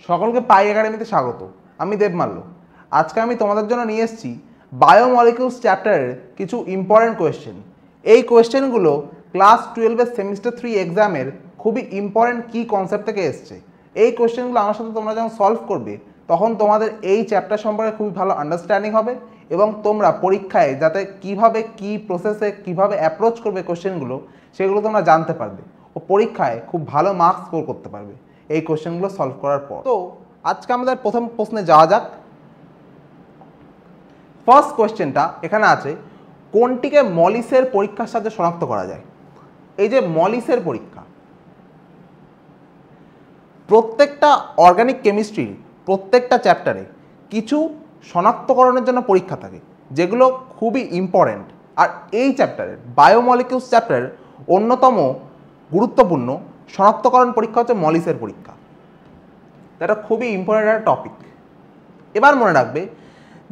সকলকে পাই একাডেমিতে স্বাগত। আমি দেবমাল্য। আজকে আমি তোমাদের জন্য নিয়ে এসেছি বায়োমলিকিউলস চ্যাপ্টারের কিছু ইম্পর্টেন্ট কোয়েশ্চেন। এই কোয়েশ্চেনগুলো ক্লাস 12-এর সেমিস্টার 3 এক্সামের খুবই ইম্পর্টেন্ট কি কনসেপ্ট থেকে এসছে। এই কোয়েশ্চেনগুলো আমার সাথে তোমরা যখন সলভ করবে তখন তোমাদের এই চ্যাপ্টার সম্পর্কে খুবই ভালো আন্ডারস্ট্যান্ডিং হবে এবং তোমরা পরীক্ষায় যাতে কিভাবে কি প্রসেসে কিভাবে অ্যাপ্রোচ করবে কোয়েশ্চেনগুলো সেগুলো তোমরা জানতে পারবে ও পরীক্ষায় খুব ভালো মার্কস স্কোর করতে পারবে এই কোয়েশ্চেনগুলো সলভ করার পর। তো আজকে আমাদের প্রথম প্রশ্নে যাওয়া যাক। ফার্স্ট কোয়েশ্চেনটা এখানে আছে, কোনটিকে মলিসের পরীক্ষার সাথে শনাক্ত করা যায়? এই যে মলিসের পরীক্ষা, প্রত্যেকটা অর্গানিক কেমিস্ট্রির প্রত্যেকটা চ্যাপ্টারে কিছু শনাক্তকরণের জন্য পরীক্ষা থাকে যেগুলো খুবই ইম্পর্ট্যান্ট। আর এই চ্যাপ্টারের বায়োমলিকিউলস চ্যাপ্টারের অন্যতম গুরুত্বপূর্ণ শনাক্তকরণ পরীক্ষা হচ্ছে মলিসের পরীক্ষা। এটা খুবই ইম্পর্ট্যান্ট একটা টপিক। এবার মনে রাখবে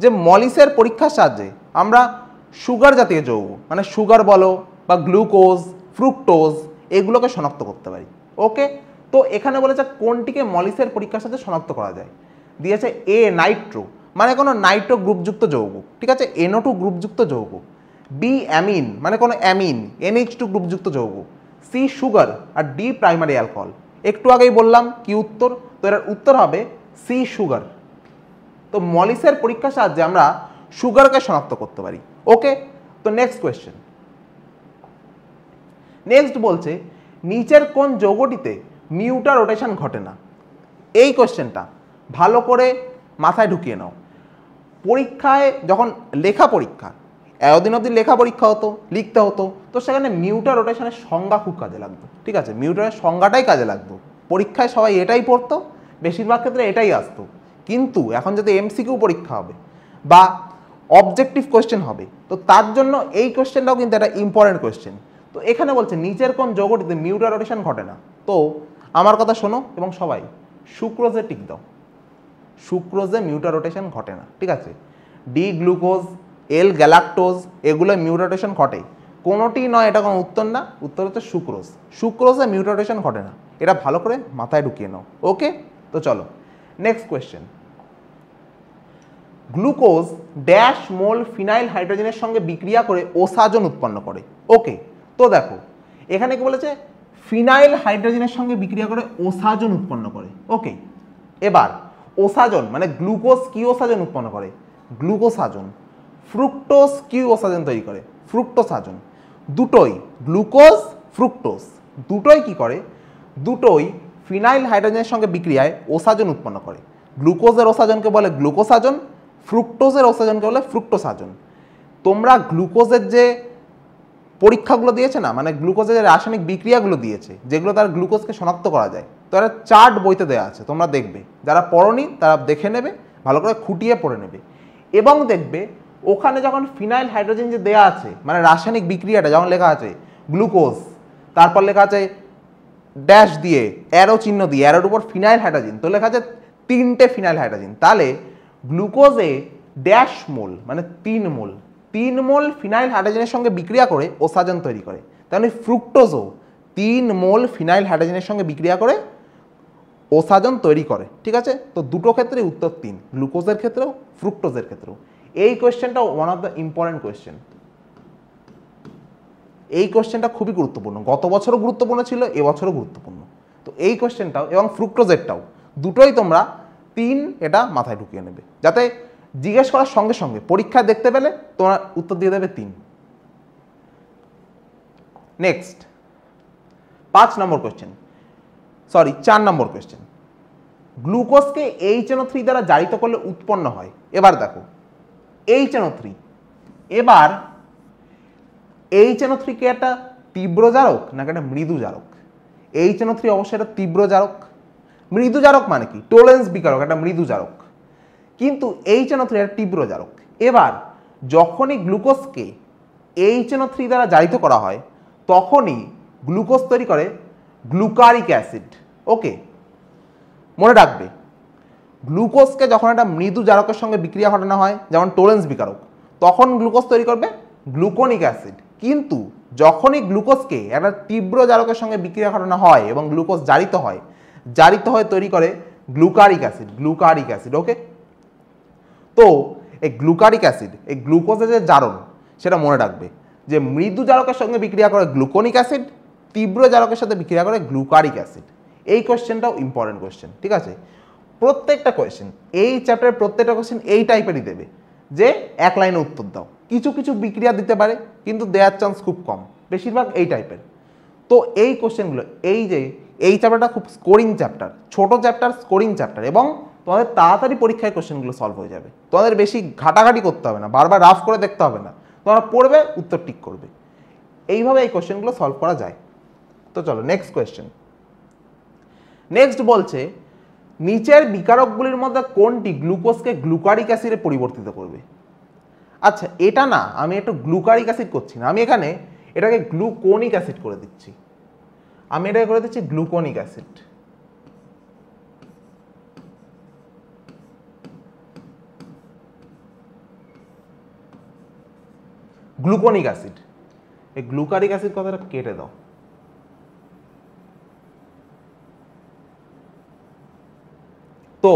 যে মলিসের পরীক্ষার সাহায্যে আমরা সুগার জাতীয় যৌগ মানে সুগার বলো বা গ্লুকোজ, ফ্রুক্টোজ এগুলোকে শনাক্ত করতে পারি। ওকে, তো এখানে বলেছে কোনটিকে মলিসের পরীক্ষার সাথে শনাক্ত করা যায়। দিয়েছে এ নাইট্রো মানে কোনো নাইট্রো গ্রুপযুক্ত যৌগ, ঠিক আছে, NO2 গ্রুপযুক্ত যৌগ। বি অ্যামিন মানে কোনো অ্যামিন NH2 গ্রুপযুক্ত যৌগ। সি সুগার আর ডি প্রাইমারি অ্যালকোহল। একটু আগেই বললাম কি উত্তর, তো এর উত্তর হবে সি সুগার। তো মলিসের পরীক্ষার সাহায্যে আমরা সুগারকে শনাক্ত করতে পারি। ওকে, তো নেক্সট কোয়েশ্চেন। নেক্সট বলছে নিচের কোন যৌগটিতে মিউটা রোটেশন ঘটে না? এই কোয়েশ্চেনটা ভালো করে মাথায় ঢুকিয়ে নাও। পরীক্ষায় যখন লেখা পরীক্ষা, এতদিন অবধি লেখা পরীক্ষা হতো, লিখতে হতো, তো সেখানে মিউটা রোটেশনের সংজ্ঞা খুব কাজে লাগতো, ঠিক আছে, মিউটারের সংজ্ঞাটাই কাজে লাগতো। পরীক্ষায় সবাই এটাই পড়তো, বেশিরভাগ ক্ষেত্রে এটাই আসতো। কিন্তু এখন যদি MCQ পরীক্ষা হবে বা অবজেক্টিভ কোয়েশ্চেন হবে, তো তার জন্য এই কোয়েশ্চেনটাও কিন্তু একটা ইম্পর্টেন্ট কোয়েশ্চেন। তো এখানে বলছে নিচের কোন যৌগটিতে মিউটা রোটেশন ঘটে না? তো আমার কথা শোনো এবং সবাই সুক্রোজে টিক দাও। সুক্রোজে মিউটা রোটেশন ঘটে না, ঠিক আছে। ডি গ্লুকোজ, এল গ্যালাক্টোজ এগুলো মিউটা রোটেশন ঘটে, কোনোটি নয়, এটা কোনো উত্তর না। উত্তর হচ্ছে সুক্রোজ। সুক্রোজে মিউটা রোটেশন ঘটে না, এটা ভালো করে মাথায় ঢুকিয়ে নাও। ওকে, তো চলো নেক্সট কোয়েশ্চেন। গ্লুকোজ ড্যাশ মোল ফিনাইল হাইড্রোজেনের সঙ্গে বিক্রিয়া করে ওসাজন উৎপন্ন করে। ওকে, তো দেখো এখানে কি বলেছে, ফিনাইল হাইড্রোজেনের সঙ্গে বিক্রিয়া করে ওসাজন উৎপন্ন করে। ওকে, এবার ওসাজন মানে গ্লুকোজ কি ওসাজন উৎপন্ন করে? গ্লুকোসাজন। ফ্রুক্টোজ কি ওসাজন তৈরি করে? ফ্রুক্টোসাজন। দুটোই গ্লুকোজ ফ্রুক্টোজ দুটোই কি করে? দুটোই ফিনাইল হাইড্রোজেনের সঙ্গে বিক্রিয়ায় ওসাজন উৎপন্ন করে। গ্লুকোজের ওসাজনকে বলে গ্লুকোসাজন, ফ্রুক্টোজের ওসাজনকে বলে ফ্রুক্টোসাজন। তোমরা গ্লুকোজের যে পরীক্ষাগুলো দিয়েছে না, মানে গ্লুকোজের যে রাসায়নিক বিক্রিয়াগুলো দিয়েছে যেগুলো তার গ্লুকোজকে শনাক্ত করা যায়, তো একটা চার্ট বইতে দেওয়া আছে, তোমরা দেখবে। যারা পড়োনি তারা দেখে নেবে, ভালো করে খুঁটিয়ে পড়ে নেবে এবং দেখবে ওখানে যখন ফিনাইল হাইড্রোজেন যে দেওয়া আছে মানে রাসায়নিক বিক্রিয়াটা যখন লেখা আছে গ্লুকোজ, তারপর লেখা আছে ড্যাশ দিয়ে অ্যারো চিহ্ন দিয়ে, অ্যারোর উপর ফিনাইল হাইড্রোজেন, তো লেখা আছে 3টে ফিনাইল হাইড্রোজেন, তাহলে গ্লুকোজে ড্যাশ মোল মানে 3 মোল ফিনাইল হাইড্রোজেনের সঙ্গে বিক্রিয়া করে ওসাজন তৈরি করে। তাহলে ফ্রুক্টোজও 3 মোল ফিনাইল হাইড্রোজেনের সঙ্গে বিক্রিয়া করে ওসাজন তৈরি করে, ঠিক আছে। তো দুটো ক্ষেত্রে উত্তর 3, গ্লুকোজের ক্ষেত্রেও ফ্রুক্টোজের ক্ষেত্রেও। এই কোয়েশ্চেনটা one of the important question. এই কোয়েশ্চেনটা খুবই গুরুত্বপূর্ণ, গত বছরও গুরুত্বপূর্ণ ছিল, এবছরও গুরুত্বপূর্ণ। তো এই কোয়েশ্চেনটাও এবং ফ্রুক্টোজেরটাও দুটোই তোমরা 3 এটা মাথায় ঢুকিয়ে নেবে, যাতে জিজ্ঞেস করার সঙ্গে সঙ্গে পরীক্ষায় দেখতে পেলে তোমরা উত্তর দিয়ে দেবে 3। নেক্সট 4 নম্বর কোয়েশ্চেন। গ্লুকোজকে HNO3 দ্বারা জারিত করলে উৎপন্ন হয়। এবার দেখো HNO3, এবার HNO3 কি একটা তীব্র জারক নাকি একটা মৃদু জারক? HNO3 অবশ্যই একটা তীব্র জারক। মৃদু জারক মানে কি? টোলেন্স বিকারক, একটা মৃদু জারক। কিন্তু HNO3 একটা তীব্র জারক। এবার যখনই গ্লুকোজকে HNO3 দ্বারা জারিত করা হয় তখনই গ্লুকোজ তৈরি করে গ্লুকারিক অ্যাসিড। ওকে, মনে রাখবে গ্লুকোজকে যখন একটা মৃদু জারকের সঙ্গে বিক্রিয়া ঘটানো হয় যেমন টোলেন্স বিকারক, তখন গ্লুকোজ তৈরি করবে গ্লুকোনিক অ্যাসিড। কিন্তু যখনই গ্লুকোজকে একটা তীব্র জারকের সঙ্গে বিক্রিয়া ঘটানো হয় এবং গ্লুকোজ জারিত হয় তৈরি করে গ্লুকারিক অ্যাসিড। ওকে, তো এই গ্লুকারিক অ্যাসিড, এই গ্লুকোজের যে জারণ সেটা মনে রাখবে যে মৃদু জারকের সঙ্গে বিক্রিয়া করে গ্লুকোনিক অ্যাসিড, তীব্র জারকের সাথে বিক্রিয়া করে গ্লুকারিক অ্যাসিড। এই কোয়েশ্চেনটাও ইম্পর্টেন্ট কোয়েশ্চেন, ঠিক আছে? প্রত্যেকটা কোয়েশ্চেন, এই চ্যাপ্টারের প্রত্যেকটা কোয়েশ্চেন এই টাইপেরই দেবে যে এক লাইনে উত্তর দাও। কিছু কিছু বিক্রিয়া দিতে পারে কিন্তু দেওয়ার চান্স খুব কম, বেশিরভাগ এই টাইপের। তো এই কোয়েশ্চেনগুলো, এই চ্যাপ্টারটা খুব স্কোরিং চ্যাপ্টার, ছোট চ্যাপ্টার, স্কোরিং চ্যাপ্টার, এবং তোমাদের তাড়াতাড়ি পরীক্ষায় কোয়েশ্চেনগুলো সলভ হয়ে যাবে। তোমাদের বেশি ঘাটাঘাটি করতে হবে না, বারবার রাফ করে দেখতে হবে না, তোমরা পড়বে, উত্তর টিক করবে। এইভাবে এই কোয়েশ্চেনগুলো সলভ করা যায়। তো চলো নেক্সট কোয়েশ্চেন। নেক্সট বলছে নিচের বিকারকগুলির মধ্যে কোনটি গ্লুকোজকে গ্লুকারিক অ্যাসিডে পরিবর্তিত করবে? আচ্ছা, এটা না, আমি একটু গ্লুকারিক অ্যাসিড করছি না, আমি এখানে এটাকে গ্লুকোনিক অ্যাসিড করে দিচ্ছি। আমি এটাকে করে দিচ্ছি গ্লুকোনিক অ্যাসিড। গ্লুকোনিক অ্যাসিড, এই গ্লুকারিক অ্যাসিড কথাটা কেটে দাও। তো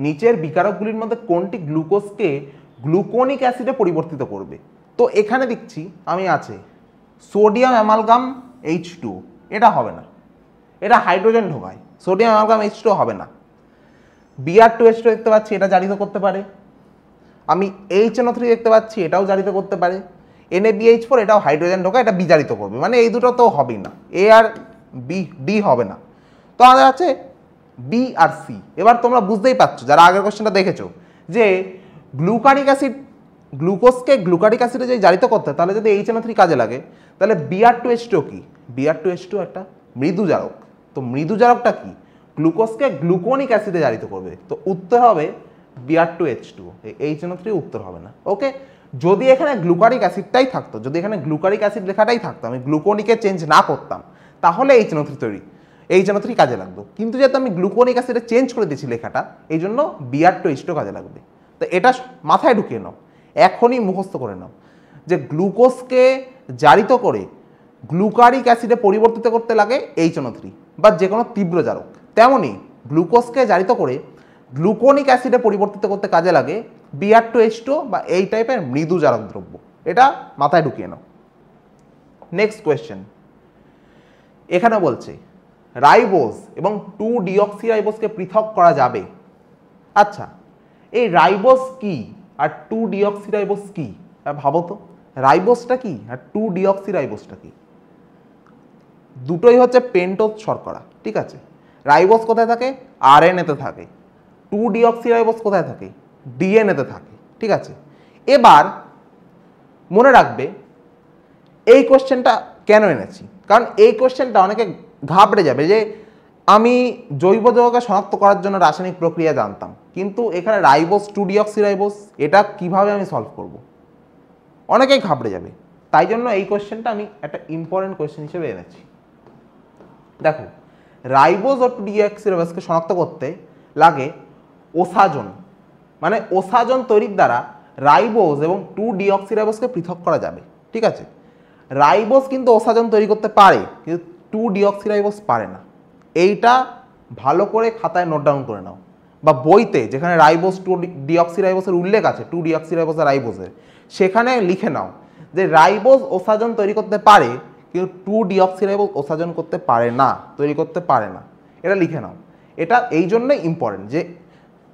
নিচের বিকারকগুলির মধ্যে কোনটি গ্লুকোজকে গ্লুকোনিক অ্যাসিডে পরিবর্তিত করবে? তো এখানে দেখছি আমি আছে সোডিয়াম অ্যামালগাম H2, এটা হবে না, এটা হাইড্রোজেন ঢোকায়, সোডিয়াম অ্যামালগাম H2 হবে না। Br2H2 দেখতে পাচ্ছি, এটা জারিত করতে পারে। আমি HNO3 দেখতে পাচ্ছি, এটাও জারিত করতে পারে। NaBH4, এটাও হাইড্রোজেন ঢোকায়, এটা বিজারিত করবে, মানে এই দুটো তো হবেই না, এ আর বি, ডি হবে না। তো আমাদের আছে বি আর সি। এবার তোমরা বুঝতেই পারছো যারা আগের কোশ্চেনটা দেখেছো যে গ্লুকারিক অ্যাসিড, গ্লুকোজকে গ্লুকারিক অ্যাসিডে যদি জারিত করতে হয় তাহলে যদি HNO3 কাজে লাগে, তাহলে Br2H2 কি? Br2H2 একটা মৃদু জারক। তো মৃদু জারকটা কি? গ্লুকোজকে গ্লুকোনিক অ্যাসিডে জারিত করবে। তো উত্তর হবে Br2H2, HNO3 উত্তর হবে না। ওকে, যদি এখানে গ্লুকারিক অ্যাসিডটাই থাকতো, যদি এখানে গ্লুকারিক অ্যাসিড লেখাটাই থাকতো, আমি গ্লুকোনিকে চেঞ্জ না করতাম, তাহলে HNO3 তৈরি, HNO3 কাজে লাগতো। কিন্তু যেহেতু আমি গ্লুকোনিক অ্যাসিডে চেঞ্জ করে দিয়েছি লেখাটা, এই জন্য Br2H2 কাজে লাগবে। তো এটা মাথায় ঢুকিয়ে নাও, এখনই মুখস্থ করে নাও যে গ্লুকোজকে জারিত করে গ্লুকারিক অ্যাসিডে পরিবর্তিত করতে লাগে HNO3 বা যে কোনো তীব্র জারক, তেমনই গ্লুকোজকে জারিত করে গ্লুকোনিক অ্যাসিডে পরিবর্তিত করতে কাজে লাগে Br2H2 বা এই টাইপের মৃদু জারক দ্রব্য। এটা মাথায় ঢুকিয়ে নাও। নেক্সট কোয়েশ্চেন, এখানে বলছে রাইবোজ এবং 2-ডিঅক্সিরাইবোজকে পৃথক করা যাবে। আচ্ছা, এই রাইবোজ কি আর 2-ডিঅক্সিরাইবোজ কি? ভাবো তো, রাইবোজটা কি আর 2-ডিঅক্সিরাইবোজটা কি? দুটোই হচ্ছে পেন্টোজ শর্করা, ঠিক আছে? রাইবোজ কোথায় থাকে? RNA-তে থাকে। 2-ডিঅক্সিরাইবোজ কোথায় থাকে? DNA-তে থাকে, ঠিক আছে? এবার মনে রাখবে এই কোশ্চেনটা কেন এনেছি, কারণ এই কোশ্চেনটা অনেকে ঘাবড়ে যাবে যে আমি জৈব যৌগকে শনাক্ত করার জন্য রাসায়নিক প্রক্রিয়া জানতাম, কিন্তু এখানে রাইবোজ 2-ডিঅক্সিরাইবোজ, এটা কিভাবে আমি সলভ করব? অনেকেই ঘাবড়ে যাবে। তাই জন্য এই কোশ্চেনটা আমি একটা ইম্পর্টেন্ট কোশ্চেন হিসেবে এনেছি। দেখো, রাইবোজ ও 2-ডিঅক্সিরাইবোজকে শনাক্ত করতে লাগে ওসাজন, মানে ওসাজন তৈরির দ্বারা রাইবোজ এবং 2-ডিঅক্সিরাইবোজকে পৃথক করা যাবে, ঠিক আছে? রাইবোজ কিন্তু ওসাজন তৈরি করতে পারে, কিন্তু 2-ডিঅক্সিরাইবোজ পারে না। এইটা ভালো করে খাতায় নোট ডাউন করে নাও, বা বইতে যেখানে রাইবোজ 2-ডিঅক্সিরাইবোজের উল্লেখ আছে, 2-ডিঅক্সিরাইবোজ আর রাইবোজের, সেখানে লিখে নাও যে রাইবোজ ওসাজন তৈরি করতে পারে, কিন্তু 2-ডিঅক্সিরাইবোজ ওসাজন করতে পারে না, তৈরি করতে পারে না। এটা লিখে নাও। এটা এই জন্যই ইম্পর্টেন্ট যে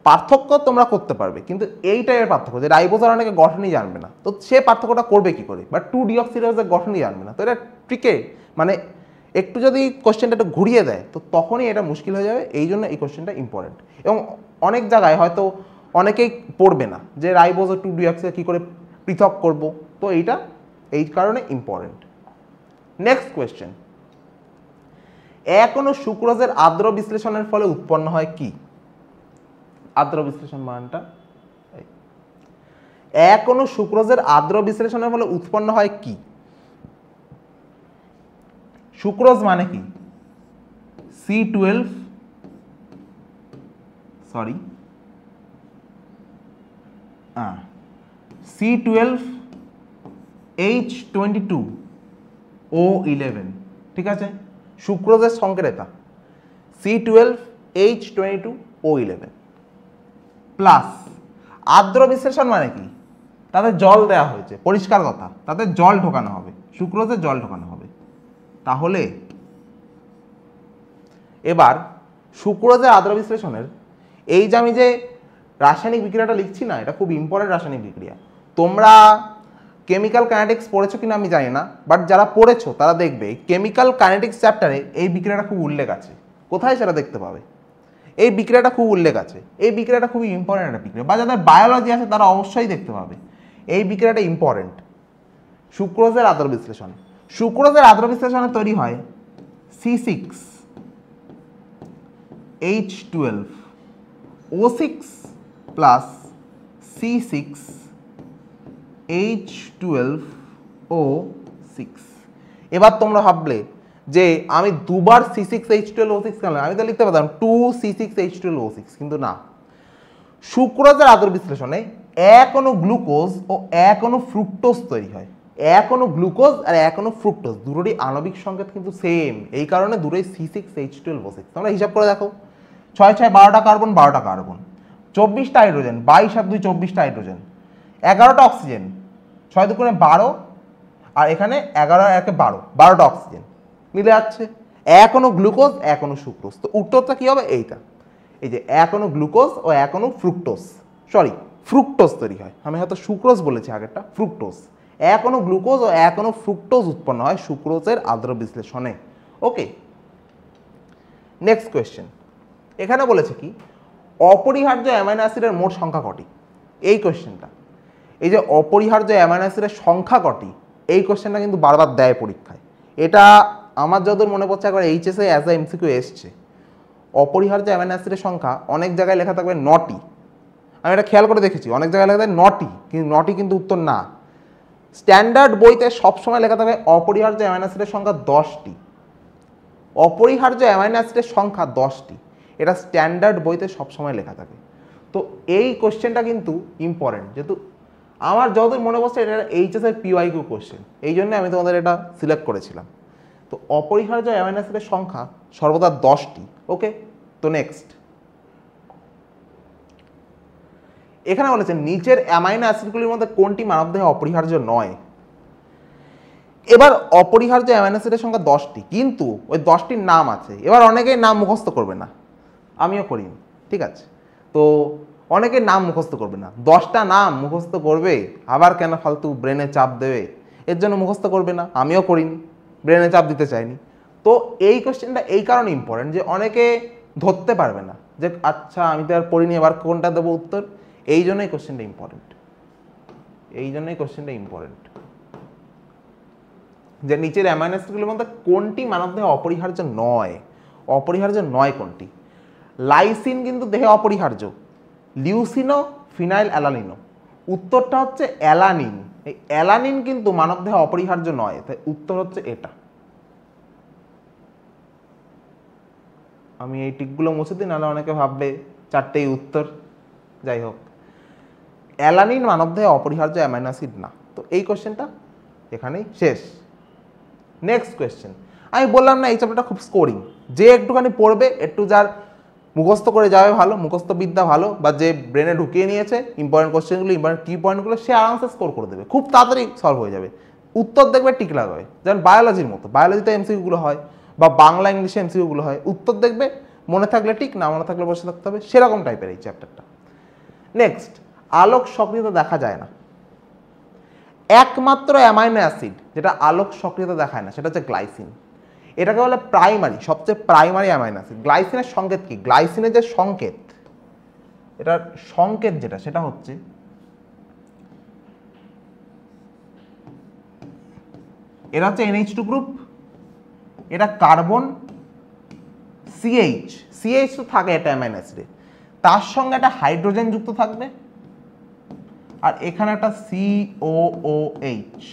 পার্থক্য তোমরা করতে পারবে, কিন্তু এই টাইপের পার্থক্য যে রাইবোজ আর অনেকে গঠনই জানবে না, তো সে পার্থক্যটা করবে কি করে? বা 2-ডিঅক্সিরাইবোজের গঠনই জানবে না, তো এটা ট্রিকে মানে একটু যদি কোশ্চেনটা একটু ঘুরিয়ে দেয় তো তখনই এটা মুশকিল হয়ে যাবে। এই জন্য এই কোশ্চেনটা ইম্পর্টেন্ট, এবং অনেক জায়গায় হয়তো অনেকেই পড়বে না যে রাইবোজ ও 2-ডিঅক্সি কী করে পৃথক করব, তো এইটা এই কারণে ইম্পর্টেন্ট। নেক্সট কোয়েশ্চেন, এক অণু সুক্রোজের আর্দ্র বিশ্লেষণের ফলে উৎপন্ন হয় কি? আর্দ্র বিশ্লেষণ মানটা, এক অণু সুক্রোজের আর্দ্র বিশ্লেষণের ফলে উৎপন্ন হয় কি? সুক্রোজ মানে কি? C12H22O11, ঠিক আছে? সুক্রোজের সংকেত এটা, C12H22 O11 প্লাস আর্দ্র বিশ্লেষণ মানে কি, তাতে জল দেওয়া হয়েছে, পরিষ্কার কথা, তাতে জল ঢোকানো হবে, সুক্রোজে জল ঢোকানো হবে। তাহলে এবার সুক্রোজের আর্দ্র বিশ্লেষণের এই যে আমি যে রাসায়নিক বিক্রিয়াটা লিখছি না, এটা খুব ইম্পর্টেন্ট রাসায়নিক বিক্রিয়া। তোমরা কেমিক্যাল কাইনেটিক্স পড়েছো কিনা আমি জানি না, বাট যারা পড়েছো তারা দেখবে কেমিক্যাল কাইনেটিক্স চ্যাপ্টারে এই বিক্রিয়াটা খুব উল্লেখ আছে। কোথায় সেটা দেখতে পাবে? এই বিক্রিয়াটা খুব উল্লেখ আছে, এই বিক্রিয়াটা খুবই ইম্পর্টেন্ট একটা বিক্রিয়া, বা যাদের বায়োলজি আছে তারা অবশ্যই দেখতে পাবে এই বিক্রিয়াটা ইম্পর্টেন্ট। সুক্রোজের আর্দ্র বিশ্লেষণ, সুক্রোজের আর্দ্র বিশ্লেষণে তৈরি হয় C6H12O6 প্লাস C6H12O6। এবার তোমরা ভাবলে যে আমি দুবার C6H12O6 কেন, আমি তো লিখতে পারতাম 2C6H12O6, কিন্তু না, সুক্রোজের আর্দ্র বিশ্লেষণে এক অণু গ্লুকোজ ও এক অণু ফ্রুক্টোজ তৈরি হয়। এক অণু গ্লুকোজ আর এক অণু ফ্রুক্টোজ দুটোরই আণবিক সংকেত কিন্তু সেম, এই কারণে দুটোই C6H12O6। তোমরা হিসাব করে দেখো, 6 6 12টা কার্বন, 12টা কার্বন, 24টা হাইড্রোজেন, 22 আর 2 24টা হাইড্রোজেন, 11টা অক্সিজেন, 6 2 12, আর এখানে 11 আর 1 12, 12টা অক্সিজেন মিলে যাচ্ছে। এক অণু গ্লুকোজ এক অণু সুক্রোজ, তো উত্তরটা কি হবে? এইটা, এই যে এক অণু গ্লুকোজ ও এক অণু ফ্রুক্টোজ, সরি ফ্রুক্টোজ তৈরি হয়, আমি হয়তো সুক্রোজ বলেছি আগেরটা, ফ্রুক্টোজ। এক অণু গ্লুকোজ ও এক অণু ফ্রুক্টোজ উৎপন্ন হয় সুক্রোজের আর্দ্র বিশ্লেষণে। ওকে, নেক্সট কোয়েশ্চেন। এখানে বলেছে কি অপরিহার্য অ্যামাইনো অ্যাসিডের মোট সংখ্যা কটি? এই কোয়েশ্চেনটা, এই যে অপরিহার্য অ্যামাইনো অ্যাসিডের সংখ্যা কটি, এই কোয়েশ্চেনটা কিন্তু বারবার দেয় পরীক্ষায়। এটা আমার যতদূর মনে পড়ছে একবার এইচএসএ অ্যাজ এ এমসিকিউ এসছে। অপরিহার্য অ্যামাইনো অ্যাসিডের সংখ্যা অনেক জায়গায় লেখা থাকবে 9টি, আমি এটা খেয়াল করে দেখেছি, অনেক জায়গায় লেখা থাকে 9টি, কিন্তু 9টি কিন্তু উত্তর না। স্ট্যান্ডার্ড বইতে সবসময় লেখা থাকবে অপরিহার্য অ্যামাইনো অ্যাসিডের সংখ্যা 10টি, অপরিহার্য অ্যামাইনো অ্যাসিডের সংখ্যা 10টি, এটা স্ট্যান্ডার্ড বইতে সবসময় লেখা থাকে। তো এই কোশ্চেনটা কিন্তু ইম্পর্টেন্ট, যেহেতু আমার যতদূর মনে পড়ছে এটা এইচএসের পিওয়াইকিউ কোশ্চেন, এই জন্য আমি তোমাদের এটা সিলেক্ট করেছিলাম। তো অপরিহার্য অ্যামাইনো অ্যাসিডের সংখ্যা সর্বদা 10টি। ওকে, তো নেক্সট এখানে বলেছে নিচের অ্যামাইনো অ্যাসিডগুলির মধ্যে কোনটি মানবদেহে অপরিহার্য নয়। এবার অপরিহার্য অ্যামাইনো অ্যাসিডের সংখ্যা 10টি, কিন্তু ওই 10টির নাম আছে। এবার অনেকেই নাম মুখস্থ করবে না, আমিও করিনি, ঠিক আছে? তো অনেকের নাম মুখস্থ করবে না, 10টা নাম মুখস্থ করবে, আবার কেন ফালতু ব্রেনে চাপ দেবে, এর জন্য মুখস্থ করবে না, আমিও করিনি, ব্রেনে চাপ দিতে চাইনি। তো এই কোশ্চেনটা এই কারণে ইম্পর্টেন্ট যে অনেকে ধরতে পারবে না যে আচ্ছা আমি তো আর পড়িনি, এবার কোনটা দেবো উত্তর, এই জন্যই কোশ্চেনটা ইম্পর্টেন্ট, এই জন্যই কোশ্চেনটা ইম্পর্টেন্ট যে নিচের অ্যামাইনো অ্যাসিডগুলোর মধ্যে কোনটি মানবদেহে অপরিহার্য নয়। অপরিহার্য নয় কোনটি? লাইসিন কিন্তু দেহে অপরিহার্য, লিউসিনো, ফিনাইল অ্যালানিনো, উত্তরটা হচ্ছে অ্যালানিন। এই অ্যালানিন কিন্তু মানবদেহে অপরিহার্য নয়, তাই উত্তর হচ্ছে এটা। আমি এই টিকগুলো মুছে দিই, নাহলে অনেকে ভাববে 4টেই উত্তর। যাই হোক, অ্যালানিন মানবদেহে অপরিহার্য অ্যামাইনো অ্যাসিড না। তো এই কোশ্চেনটা এখানেই শেষ। নেক্সট কোয়েশ্চেন, আমি বললাম না এই চ্যাপ্টারটা খুব স্কোরিং, যে একটুখানি পড়বে, একটু যার মুখস্থ করে যাবে ভালো, মুখস্থ বিদ্যা ভালো, বা যে ব্রেনে ঢুকিয়ে নিয়েছে ইম্পর্টেন্ট কোশ্চেনগুলো, ইম্পর্টেন্ট কি পয়েন্টগুলো, সে আরামসে স্কোর করে দেবে, খুব তাড়াতাড়ি সলভ হয়ে যাবে, উত্তর দেখবে টিক লাগাবে। যেমন বায়োলজির মতো, বায়োলজিতে এমসিকিউগুলো হয়, বা বাংলা ইংলিশে এমসিকিউগুলো হয়, উত্তর দেখবে, মনে থাকলে ঠিক, না মনে থাকলে বসে থাকতে হবে, সেরকম টাইপের এই চ্যাপ্টারটা। নেক্সট, আলোক সক্রিয়তা দেখা যায় না। একমাত্র অ্যামাইনো অ্যাসিড যেটা আলোক সক্রিয়তা দেখায় না সেটা হচ্ছে গ্লাইসিন। এটাকে বলে প্রাইমারি, সবচেয়ে প্রাইমারি অ্যামাইনো অ্যাসিড। গ্লাইসিনের সংকেত কি? গ্লাইসিনের যে সংকেত, এটার সংকেত যেটা, সেটা হচ্ছে এটা হচ্ছে NH2 গ্রুপ, এটা কার্বন, CH তো থাকে এটা অ্যামাইনো অ্যাসিডে, তার সঙ্গে একটা হাইড্রোজেন যুক্ত থাকবে, আর এখানে একটা COOH।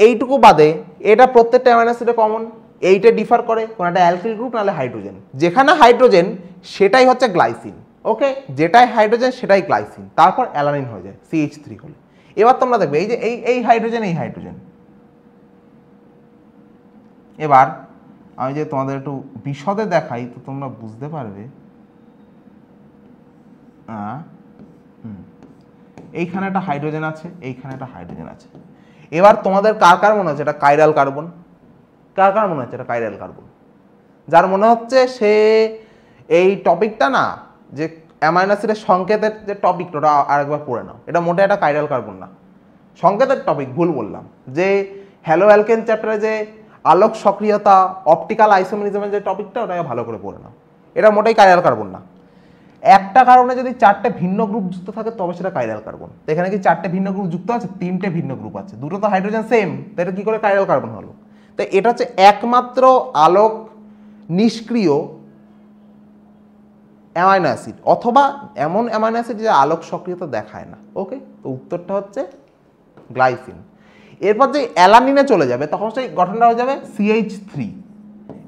এইটুকু বাদে এটা প্রত্যেকটা অ্যামাইনো অ্যাসিডে কমন, এইটা ডিফার করে কোন একটা অ্যালকিল গ্রুপ নাহলে হাইড্রোজেন, যেখানে হাইড্রোজেন সেটাই হচ্ছে গ্লাইসিন। ওকে, যেটাই হাইড্রোজেন সেটাই গ্লাইসিন, তারপর অ্যালানিন হয়ে যায় CH3 হলে। এবার তোমরা দেখবে এই যে এই হাইড্রোজেন, এই হাইড্রোজেন, এবার আমি যে তোমাদের একটু বিশদে দেখাই তো তোমরা বুঝতে পারবে। এইখানে একটা হাইড্রোজেন আছে, এইখানে একটা হাইড্রোজেন আছে। এবার তোমাদের কার কার মনে হচ্ছে এটা কাইরাল কার্বন? কার কার মনে হচ্ছে এটা কাইরাল কার্বন? যার মনে হচ্ছে সে এই টপিকটা না, যে অ্যামাইনো অ্যাসিডের সংকেতের যে টপিকটা ওটা আরেকবার পড়ে নাও। এটা মোটে একটা কাইরাল কার্বন না, সংকেতের টপিক, ভুল বললাম। যে হ্যালো অ্যালকেন চ্যাপ্টারে যে আলোক সক্রিয়তা, অপটিক্যাল আইসোমেরিজমের যে টপিকটা, ওটাকে ভালো করে পড়ে নাও। এটা মোটেই কাইরাল কার্বন না। একটা কারণে যদি 4টে ভিন্ন গ্রুপ যুক্ত থাকে তবে সেটা কাইরাল কার্বন। তো এখানে কি 4টে ভিন্ন গ্রুপ যুক্ত আছে? 3টে ভিন্ন গ্রুপ আছে, দুটো তো হাইড্রোজেন সেম, তো এটা কি করে কাইরাল কার্বন হলো? তো এটা হচ্ছে একমাত্র আলোক নিষ্ক্রিয় অ্যামাইনো অ্যাসিড, অথবা এমন অ্যামাইনো অ্যাসিড যে আলোক সক্রিয়তা দেখায় না। ওকে, তো উত্তরটা হচ্ছে গ্লাইসিন। এরপর যে অ্যালানিনে চলে যাবে তখন সেই গঠনটা হয়ে যাবে CH3,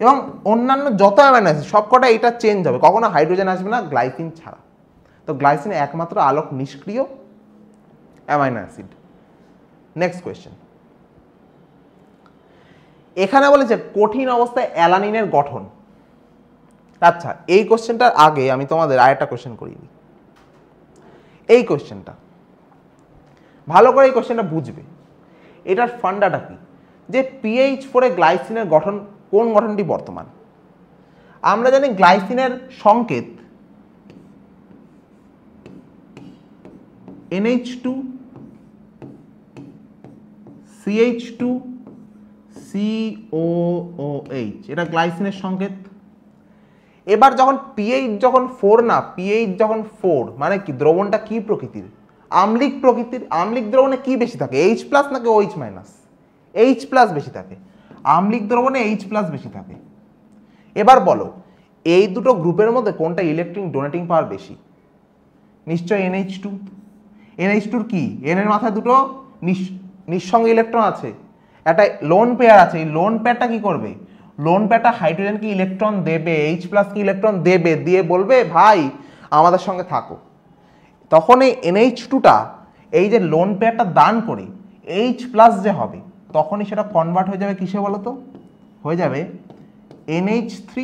এবং অন্যান্য যত অ্যামাইনো অ্যাসিড সবকটা এটা চেঞ্জ হবে, কখনো হাইড্রোজেন আসবে না গ্লাইসিন ছাড়া। তো গ্লাইসিন একমাত্র আলোক নিষ্ক্রিয় অ্যামাইনো অ্যাসিড। নেক্সট কোয়েশ্চেন, এখানে বলেছে কঠিন অবস্থায় অ্যালানিনের গঠন। আচ্ছা, এই কোশ্চেনটার আগে আমি তোমাদের আরেকটা কোশ্চেন করিয়ে দিই। এই কোশ্চেনটা ভালো করে এই কোশ্চেনটা বুঝবে। এটার ফান্ডাটা কি, যে PH4 গ্লাইসিনের গঠন, কোন গঠনটি বর্তমান? আমরা জানি গ্লাইসিনের সংকেত NH2 CH2 COOH, এটা গ্লাইসিনের সংকেত। এবার যখন pH যখন 4 না, pH যখন 4 মানে কি, দ্রবণটা কি প্রকৃতির? আম্লিক প্রকৃতির। আম্লিক দ্রবণে কি বেশি থাকে, H+ নাকি OH-? H+ বেশি থাকে। আম্লিক দ্রবণে H+ বেশি থাকে। এবার বলো এই দুটো গ্রুপের মধ্যে কোনটা ইলেকট্রন ডোনেটিং পাওয়ার বেশি? নিশ্চয় NH2। NH2 কি, N এর মাথায় দুটো নিঃসঙ্গ ইলেকট্রন আছে, একটা লোন পেয়ার আছে। এই লোন পেয়ারটা কি করবে? লোন পেয়ারটা হাইড্রোজেনকে ইলেকট্রন দেবে, H+ কি ইলেকট্রন দেবে, দিয়ে বলবে ভাই আমাদের সঙ্গে থাকো। তখন এই NH2টা এই যে লোন পেয়ারটা দান করে H+ যে হবে, তখনই সেটা কনভার্ট হয়ে যাবে কিসে বলো তো? হয়ে যাবে NH3+,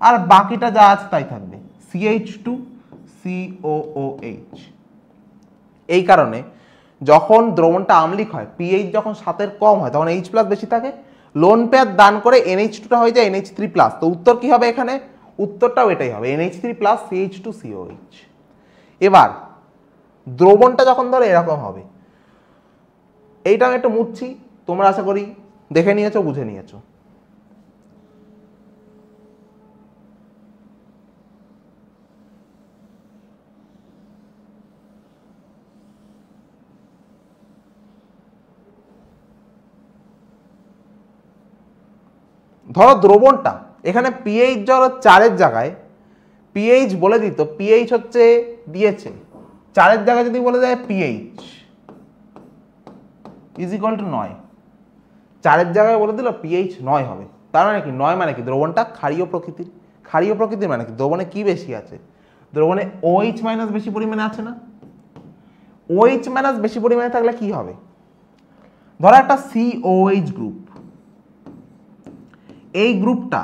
আর বাকিটা যা আছে তাই থাকবে CH2 COOH। এই কারণে যখন দ্রবণটা আম্লিক হয়, pH যখন 7-এর কম হয়, তখন H+ বেশি থাকে, লোন পেয়ার দান করে NH2টা হয়ে যায় NH3+। তো উত্তর কি হবে এখানে? উত্তরটাও এটাই হবে, NH3+ CH2 COH। এবার দ্রবণটা যখন ধরো এরকম হবে, এইটা আমি একটু মুছছি, তোমরা আশা করি দেখে নিয়েছো, বুঝে নিয়েছো। ধরো দ্রবণটা এখানে pH ধরো 4-এর জায়গায় pH বলে দিত, pH হচ্ছে দিয়েছে 4-এর জায়গায় যদি বলে দেয় pH = 9, 4-এর জায়গায় বলে দিল pH 9 হবে। তার মানে কি, 9 মানে কি, দ্রবণটা ক্ষারীয় প্রকৃতির। ক্ষারীয় প্রকৃতির মানে কি, দ্রবণে কি বেশি আছে? দ্রবণে OH- বেশি পরিমাণে আছে না? OH- বেশি পরিমাণে থাকলে কি হবে? ধরো একটা COH গ্রুপ, এই গ্রুপটা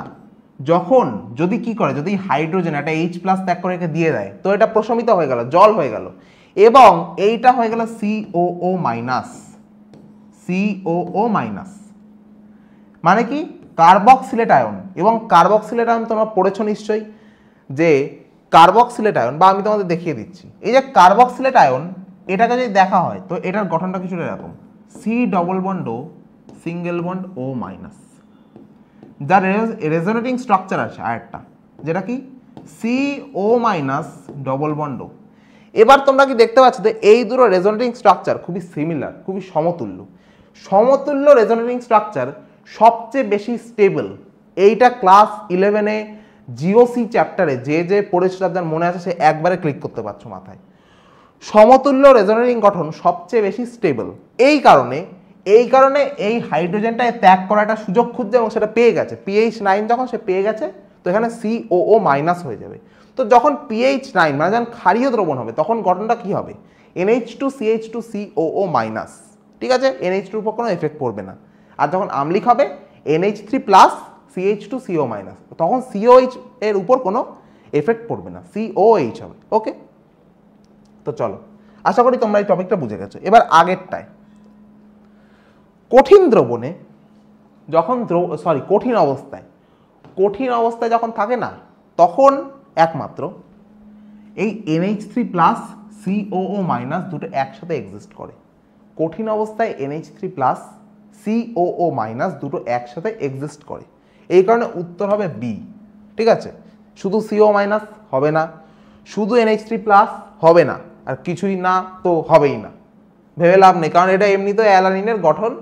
যখন যদি কি করে, যদি হাইড্রোজেন একটা H+ ত্যাগ করে একে দিয়ে দেয়, তো এটা প্রশমিত হয়ে গেল, জল হয়ে গেল, এবং এইটা হয়ে গেল COO-, মানে কি, কার্বক্সিলেট আয়ন। এবং কার্বক্সিলেট আয়ন তোমরা পড়েছো নিশ্চয়ই, যে কার্বক্সিলেট আয়ন, বা আমি তোমাদের দেখিয়ে দিচ্ছি, এই যে কার্বক্সিলেট আয়ন, এটাকে যদি দেখা হয় তো এটার গঠনটা কিছুটা এরকম, C+O O-, যার রেজোনেটিং স্ট্রাকচার আছে আরেকটা, যেটা কি CO-. এবার তোমরা কি দেখতে পাচ্ছ যে এই দুটো রেজোনেটিং স্ট্রাকচার খুবই সিমিলার, খুবই সমতুল্য। সমতুল্য রেজোনেটিং স্ট্রাকচার সবচেয়ে বেশি স্টেবল। এইটা ক্লাস 11-এ জিওসি চ্যাপ্টারে যে পড়েছিল, যার মনে আছে সে একবারে ক্লিক করতে পারছো মাথায়। সমতুল্য রেজোনেটিং গঠন সবচেয়ে বেশি স্টেবল। এই কারণে এই হাইড্রোজেনটা ত্যাগ করাটা সুযোগ খুঁজছে, এবং সেটা পেয়ে গেছে। pH 9 যখন সে পেয়ে গেছে, তো এখানে COO- হয়ে যাবে। তো যখন pH 9 মানে যখন ক্ষারীয় দ্রবণ হবে, তখন গঠনটা কি হবে? NH2 CH2 COO-, ঠিক আছে, NH2 উপর কোনো এফেক্ট পড়বে না। আর যখন আম্লিক হবে, NH3 প্লাস CH2CO মাইনাস, তখন COH এর উপর কোনো এফেক্ট পড়বে না, COH হবে। ওকে, তো চলো, আশা করি তোমরা এই টপিকটা বুঝে গেছো। এবার আগেরটায়, কঠিন দ্রবণে যখন কঠিন অবস্থায় যখন থাকে না, তখন একমাত্র এই NH3 প্লাস COO মাইনাস দুটো একসাথে এক্সিস্ট করে। কঠিন অবস্থায় NH3 প্লাস COO মাইনাস দুটো একসাথে এক্সিস্ট করে, এই কারণে উত্তর হবে বি। ঠিক আছে, শুধু CO মাইনাস হবে না, শুধু NH3 প্লাস হবে না, আর কিছুই না তো হবেই না, ভেবে লাভ নেই, কারণ এটা এমনি তো অ্যালানিনের গঠন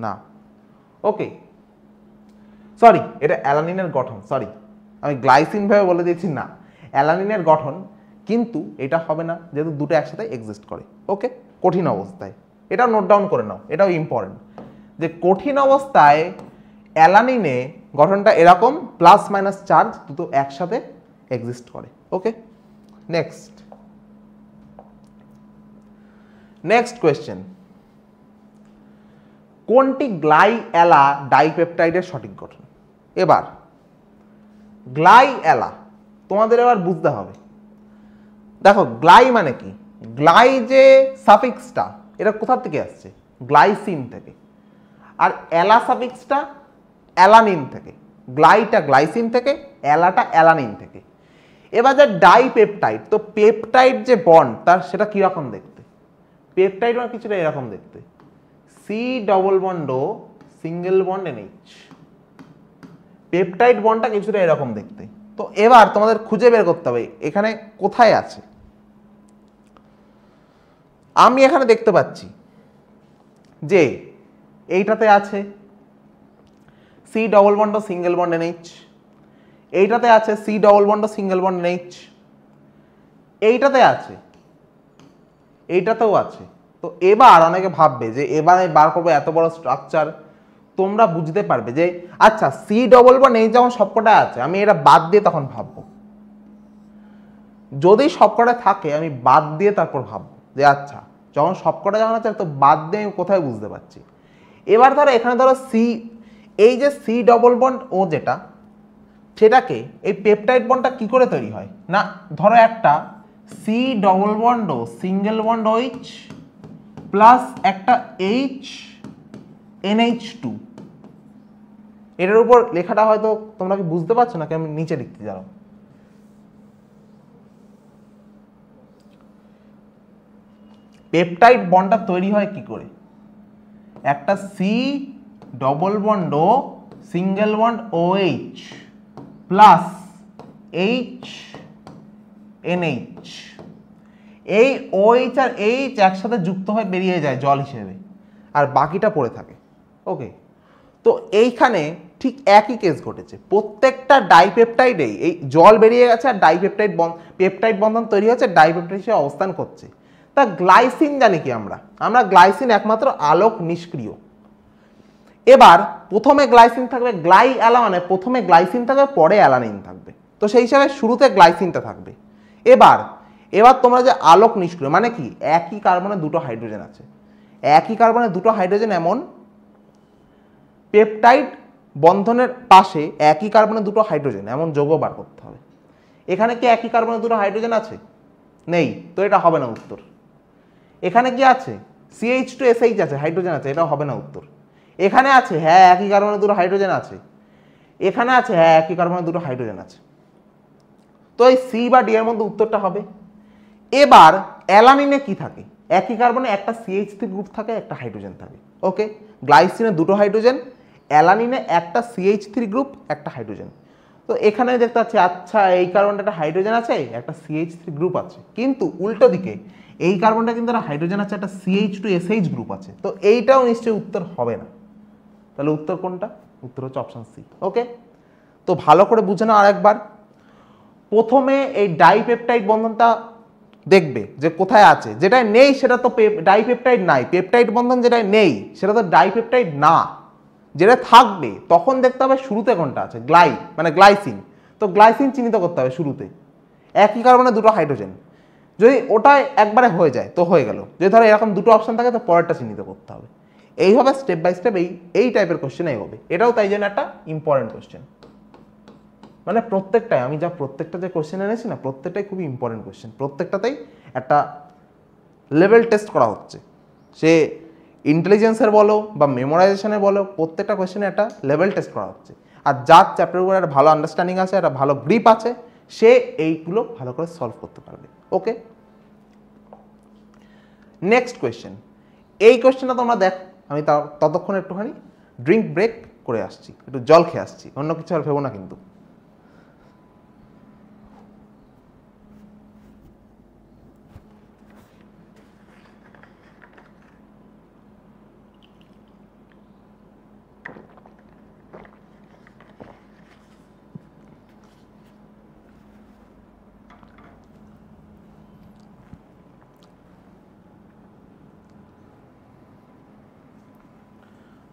না। ওকে, সরি, এটা অ্যালানিনের গঠন, সরি আমি গ্লাইসিন ভেবে বলে দিয়েছি, না অ্যালানিনের গঠন, কিন্তু এটা হবে না যেহেতু দুটো একসাথে এক্সিস্ট করে। ওকে, কঠিন অবস্থায়, এটাও নোট ডাউন করে নাও, এটাও ইম্পর্টেন্ট, যে কঠিন অবস্থায় অ্যালানিনে গঠনটা এরকম, প্লাস মাইনাস চার্জ দুটো একসাথে এক্সিস্ট করে। ওকে, নেক্সট কোয়েশ্চেন, কোনটি গ্লাইঅ্যালা ডাইপেপটাইডের সঠিক গঠন? এবার গ্লাইঅ্যালা তোমাদের এবার বুঝতে হবে। দেখো গ্লাই মানে কি, গ্লাই যে সাফিক্সটা এটা কোথা থেকে আসছে? গ্লাইসিন থেকে, আর অ্যালা সাফিক্সটা অ্যালানিন থেকে। গ্লাইটা গ্লাইসিন থেকে, অ্যালাটা অ্যালানিন থেকে। এবার যে ডাইপেপটাইড, তো পেপটাইড যে বন্ড তার সেটা কিরকম দেখতে? পেপটাইড মানে কিছুটা এরকম দেখতে, সি ডবল বন্ড ও সিঙ্গেল বন্ড NH। পেপটাইড বন্ডটা কিছুটা এরকম দেখতে। তো এবার তোমাদের খুঁজে বের করতে হবে এখানে কোথায় আছে। আমি এখানে দেখতে পাচ্ছি যে এইটাতে আছে সি ডবল বন্ড ও সিঙ্গেল বন্ড NH, এইটাতে আছে সি ডবল বন্ড ও সিঙ্গেল বন্ড NH, এইটাতে আছে, এইটাতেও আছে। তো এবার অনেকে ভাববে যে এবার আমি বার করবো এত বড় স্ট্রাকচার, তোমরা বুঝতে পারবে যে আচ্ছা সি ডবল বন্ড NH যখন সবকটা আছে, আমি এটা বাদ দিয়ে তখন ভাববো। যদি সবকটা থাকে আমি বাদ দিয়ে তারপর ভাববো যে আচ্ছা যখন সবকটা যখন আছে তো বাদ দিয়ে আমি কোথায় বুঝতে পারছি। এবার ধরো এখানে ধরো সি, এই যে সি ডবল বন্ড ও যেটা, সেটাকে এই পেপটাইড বন্ডটা কি করে তৈরি হয় না, ধরো একটা সি ডবল বন্ড ও সিঙ্গেল বন্ড OH প্লাস একটা H NH2, এটার উপর লেখাটা হয়তো তোমরা কি বুঝতে পারছো নাকি আমি নিচে লিখতে যাবো। পেপটাইড বন্ডটা তৈরি হয় কি করে, একটা সি ডবল বন্ড ও single bond OH plus H NH, এই OH আর H একসাথে যুক্ত হয়ে বেরিয়ে যায় জল হিসেবে, আর বাকিটা পড়ে থাকে। ওকে, তো এইখানে ঠিক একই কেস ঘটেছে, প্রত্যেকটা ডাইপেপটাইডেই এই জল বেরিয়ে গেছে আর পেপটাইড বন্ধন তৈরি হচ্ছে, ডাইপেপটাইড হিসেবে অবস্থান করছে। তা গ্লাইসিন জানি কি আমরা গ্লাইসিন একমাত্র আলোক নিষ্ক্রিয়। এবার প্রথমে গ্লাইসিন থাকবে, গ্লাইঅ্যালা মানে প্রথমে গ্লাইসিন থাকবে পরে অ্যালানিন থাকবে, তো সেই হিসাবে শুরুতে গ্লাইসিনটা থাকবে। এবার তোমরা যে আলোক নিষ্ক্রিয় মানে কি, একই কার্বনে দুটো হাইড্রোজেন আছে, একই কার্বনে দুটো হাইড্রোজেন, এমন পেপটাইড বন্ধনের পাশে একই কার্বনে দুটো হাইড্রোজেন এমন যৌগ বার করতে হবে। এখানে কি একই কার্বনে দুটো হাইড্রোজেন আছে? নেই, তো এটা হবে না উত্তর। এখানে কি আছে? CH2SH আছে, হাইড্রোজেন আছে, এটা হবে না উত্তর। এখানে আছে, হ্যাঁ একই কার্বনে দুটো হাইড্রোজেন আছে, এখানে আছে, হ্যাঁ একই কার্বনে দুটো হাইড্রোজেন আছে, তো এই সি বা ডি এর মধ্যে উত্তরটা হবে। এবার অ্যালানিনে কি থাকে, একই কার্বনে একটা CH3 গ্রুপ থাকে, একটা হাইড্রোজেন থাকে। ওকে, গ্লাইসিনে দুটো হাইড্রোজেন, অ্যালানিনে একটা CH3 গ্রুপ, একটা হাইড্রোজেন। তো এখানে দেখতে পাচ্ছি আচ্ছা এই কার্বনটা একটা হাইড্রোজেন আছে, একটা CH3 গ্রুপ আছে, কিন্তু উল্টো দিকে এই কার্বনটা কিন্তু একটা হাইড্রোজেন আছে, একটা CH2SH গ্রুপ আছে, তো এইটাও নিশ্চয়ই উত্তর হবে না। তাহলে উত্তর কোনটা? উত্তর হচ্ছে অপশন সি। ওকে, তো ভালো করে বুঝে নাও আরেকবার। প্রথমে এই ডাইপেপটাইড বন্ধনটা দেখবে যে কোথায় আছে, যেটা নেই সেটা তো ডাইপেপটাইড নাই, পেপটাইড বন্ধন যেটা নেই সেটা তো ডাইপেপটাইড না, যেটা থাকবে তখন দেখতে হবে শুরুতে কোনটা আছে, মানে গ্লাইসিন, তো গ্লাইসিন চিহ্নিত করতে হবে শুরুতে, একই কার্বনে দুটো হাইড্রোজেন, যদি ওটা একবারে হয়ে যায় তো হয়ে গেল, যদি ধরো এরকম দুটো অপশন থাকে তো পরেরটা চিহ্নিত করতে হবে। এইভাবে স্টেপ বাই স্টেপ এই টাইপের কোশ্চেন এগোবে। এটাও তাই জন্য একটা ইম্পর্টেন্ট কোশ্চেন, মানে প্রত্যেকটাই আমি প্রত্যেকটা যে কোশ্চেন এনেছি না, প্রত্যেকটাই খুবই ইম্পর্টেন্ট কোশ্চেন, প্রত্যেকটাতেই একটা লেভেল টেস্ট করা হচ্ছে, সে ইন্টেলিজেন্সের বলো বা মেমোরাইজেশনের বলো, প্রত্যেকটা কোশ্চেনে একটা লেভেল টেস্ট করা হচ্ছে। আর যার চ্যাপ্টারের উপর একটা ভালো আন্ডারস্ট্যান্ডিং আছে, একটা ভালো গ্রিপ আছে, সে এইগুলো ভালো করে সলভ করতে পারবে। ওকে, নেক্সট কোয়েশ্চেন। এই কোয়েশ্চেনটা তোমরা দেখ, আমি ততক্ষণ একটুখানি ড্রিঙ্ক ব্রেক করে আসছি, একটু জল খেয়ে আসছি, অন্য কিছু আর ভেবো না কিন্তু।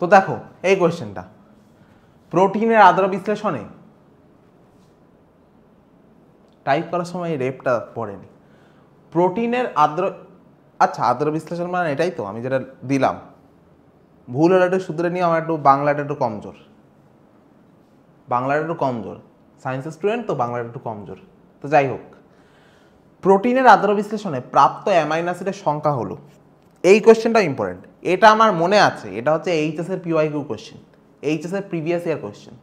তো দেখো এই কোয়েশ্চেনটা, প্রোটিনের আদ্র বিশ্লেষণে, টাইপ করার সময় রেপটা পড়েনি, প্রোটিনের আদ্র, আচ্ছা আদ্র বিশ্লেষণ মানে এটাই তো আমি যেটা দিলাম, ভুল হলে একটু শুধরে নিয়ে, আমার একটু বাংলাটা একটু কমজোর, সায়েন্সের স্টুডেন্ট তো বাংলাটা একটু কমজোর। তো যাই হোক, প্রোটিনের আদ্র বিশ্লেষণে প্রাপ্ত অ্যামাইনো অ্যাসিডের সংখ্যা হলো, এই কোয়েশ্চেনটা ইম্পর্টেন্ট, এটা আমার মনে আছে, এটা হচ্ছে এইচএসের পিওয়াইকিউ কোয়েশ্চেন, এইচএসের প্রিভিয়াস ইয়ার কোয়েশ্চেন।